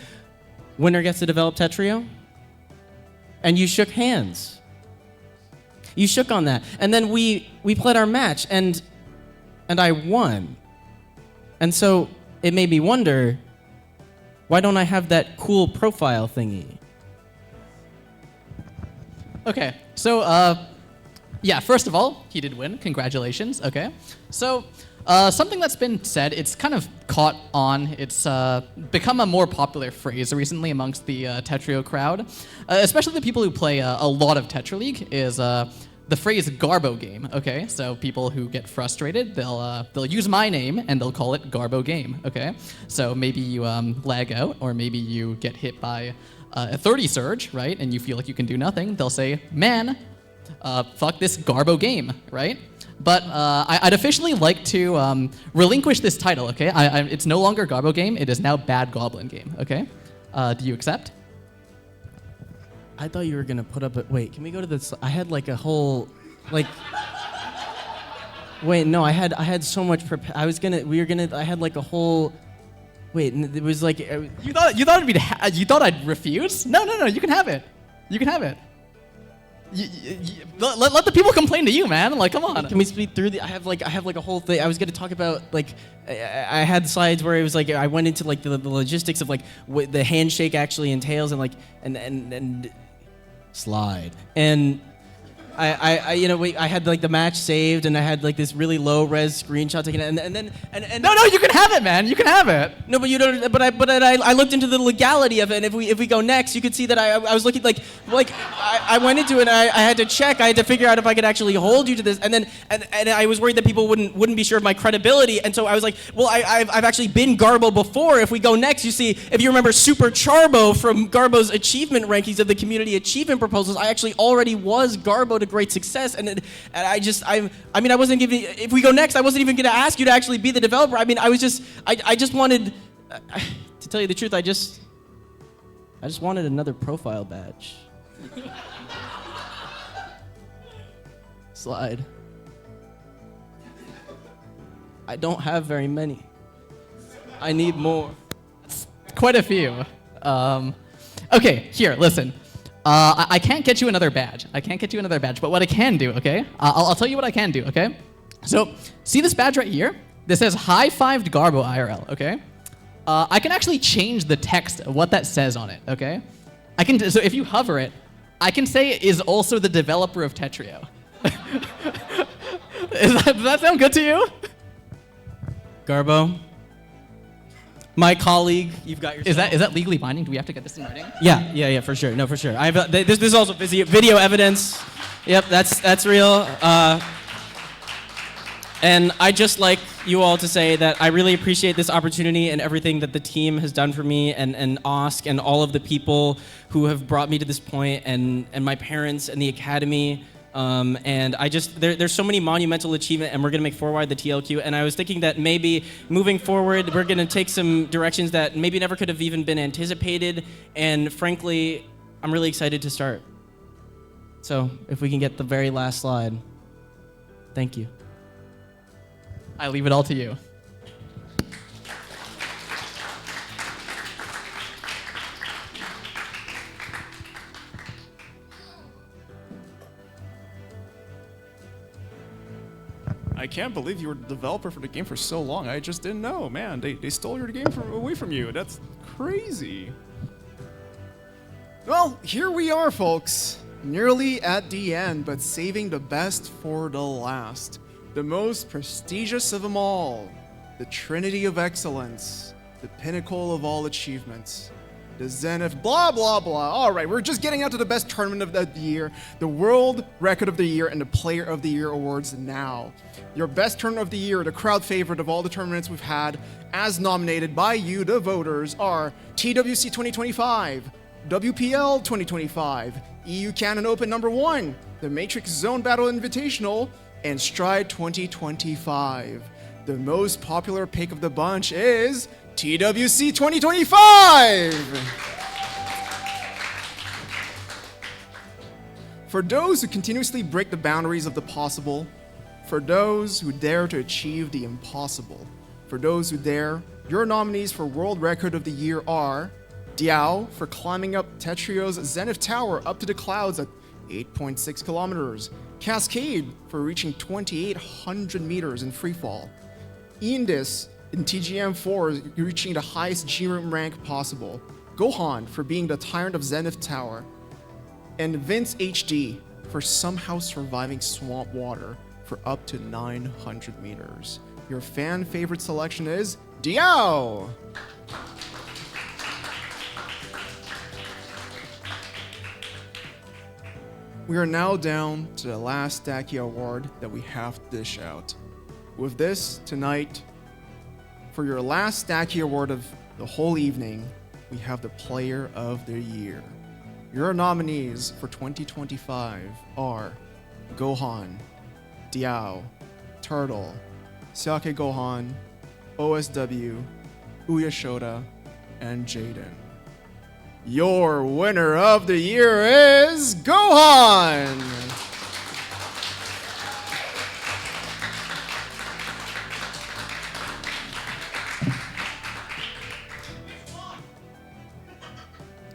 "Winner gets to develop Tetrio?" And you shook hands. You shook on that. And then we played our match, and I won. And so it made me wonder, why don't I have that cool profile thingy? Okay, so, yeah, first of all, he did win. Congratulations, okay. So, something that's been said, it's kind of caught on. It's become a more popular phrase recently amongst the Tetrio crowd, especially the people who play a lot of Tetra League, is the phrase Garbo game, okay? So people who get frustrated, they'll use my name and they'll call it Garbo game, okay? So maybe you lag out, or maybe you get hit by a 30 surge, right? And you feel like you can do nothing. They'll say, "Man, fuck this Garbo game," right? But I'd officially like to relinquish this title, okay? It's no longer Garbo game, it is now Bad Goblin game, okay? Do you accept? I thought you were gonna put up a, wait, can we go to this? I had like a whole, like, wait, no, I had so much I had like a whole, wait, it was like. You thought you thought I'd refuse? No, you can have it. You can have it. Let the people complain to you, man. Like, come on. Can we speed through I have like a whole thing. I was gonna talk about like I had slides where it was like I went into like the logistics of like what the handshake actually entails and like and slide and. I had like the match saved and I had like this really low res screenshot taken and then No, you can have it, man. You can have it. No, but you don't. But I looked into the legality of it, and if we go next, you could see that I was looking like I went into it. And I had to check. I had to figure out if I could actually hold you to this, and I was worried that people wouldn't be sure of my credibility, and so I was like, well, I've actually been Garbo before. If we go next, you see, if you remember Super Charbo from Garbo's achievement rankings of the community achievement proposals, I actually already was Garbo to great success, and I wasn't giving. If we go next, I wasn't even going to ask you to actually be the developer. I mean, I just wanted, to tell you the truth, I just wanted another profile badge. Slide. I don't have very many. I need more. Quite a few. Okay, here, listen. I can't get you another badge. But what I can do, okay? I'll tell you what I can do, okay? So, see this badge right here? This says high-fived Garbo IRL, okay? I can actually change the text of what that says on it, okay? So if you hover it, I can say is also the developer of Tetrio. Does that sound good to you? Garbo, my colleague, you've got your. Is that legally binding? Do we have to get this in writing? Yeah, for sure. No, for sure. I have this is also video evidence. Yep, that's real. And I just like you all to say that I really appreciate this opportunity and everything that the team has done for me and Osk and all of the people who have brought me to this point and my parents and the academy. And I just, there's so many monumental achievement and we're gonna make forward the TLQ. And I was thinking that maybe moving forward, we're gonna take some directions that maybe never could have even been anticipated. And frankly, I'm really excited to start. So if we can get the very last slide. Thank you. I leave it all to you. I can't believe you were the developer for the game for so long. I just didn't know, man. They stole your game away from you. That's crazy. Well, here we are, folks. Nearly at the end, but saving the best for the last. The most prestigious of them all. The Trinity of Excellence. The pinnacle of all achievements. The zenith, blah, blah, blah. All right, we're just getting out to the best tournament of the year, the world record of the year, and the player of the year awards now. Your best tournament of the year, the crowd favorite of all the tournaments we've had, as nominated by you, the voters, are TWC 2025, WPL 2025, EU Canon Open #1, the Matrix Zone Battle Invitational, and Stride 2025. The most popular pick of the bunch is TWC 2025! For those who continuously break the boundaries of the possible, for those who dare to achieve the impossible, for those who dare, your nominees for World Record of the Year are Diao for climbing up Tetrio's Zenith Tower up to the clouds at 8.6 kilometers, Cascade for reaching 2,800 meters in freefall, Indis in TGM4 reaching the highest G-Room rank possible, Gohan for being the Tyrant of Zenith Tower, and Vince HD for somehow surviving swamp water for up to 900 meters. Your fan favorite selection is Diao! We are now down to the last Stacky award that we have to dish out. With this, tonight, for your last Stacky award of the whole evening, we have the Player of the Year. Your nominees for 2025 are Gohan, Diao, Turtle, Seake Gohan, OSW, Uyashoda, and Jaden. Your winner of the year is Gohan!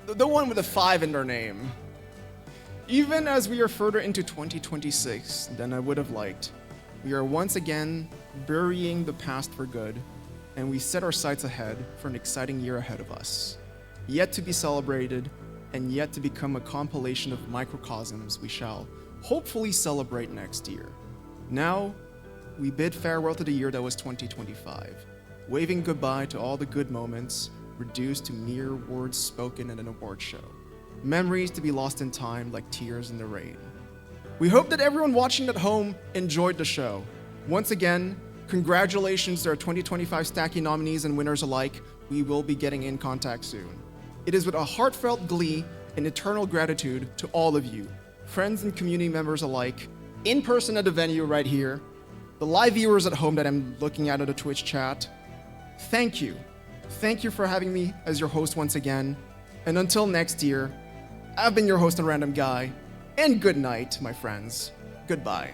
The one with a 5 in their name. Even as we are further into 2026 than I would have liked, we are once again burying the past for good, and we set our sights ahead for an exciting year ahead of us. Yet to be celebrated, and yet to become a compilation of microcosms we shall hopefully celebrate next year. Now, we bid farewell to the year that was 2025, waving goodbye to all the good moments reduced to mere words spoken at an award show. Memories to be lost in time like tears in the rain. We hope that everyone watching at home enjoyed the show. Once again, congratulations to our 2025 Stacky nominees and winners alike. We will be getting in contact soon. It is with a heartfelt glee and eternal gratitude to all of you, friends and community members alike, in person at the venue right here, the live viewers at home that I'm looking at the Twitch chat. Thank you. Thank you for having me as your host once again. And until next year, I've been your host and random guy. And good night, my friends. Goodbye.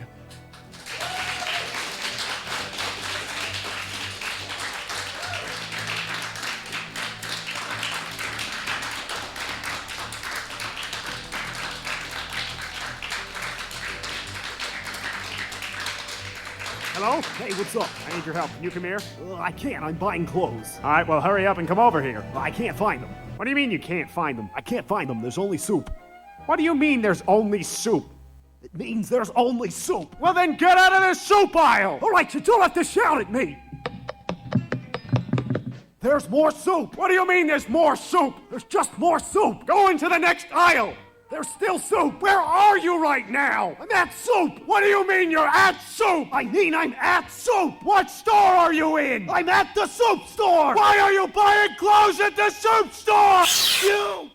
Hello? Hey, what's up? I need your help. Can you come here? I can't. I'm buying clothes. All right, well, hurry up and come over here. I can't find them. What do you mean you can't find them? I can't find them. There's only soup. What do you mean there's only soup? It means there's only soup. Well, then get out of the soup aisle! All right, you don't have to shout at me. There's more soup. What do you mean there's more soup? There's just more soup. Go into the next aisle. There's still soup. Where are you right now? I'm at soup. What do you mean you're at soup? I mean I'm at soup. What store are you in? I'm at the soup store. Why are you buying clothes at the soup store? You...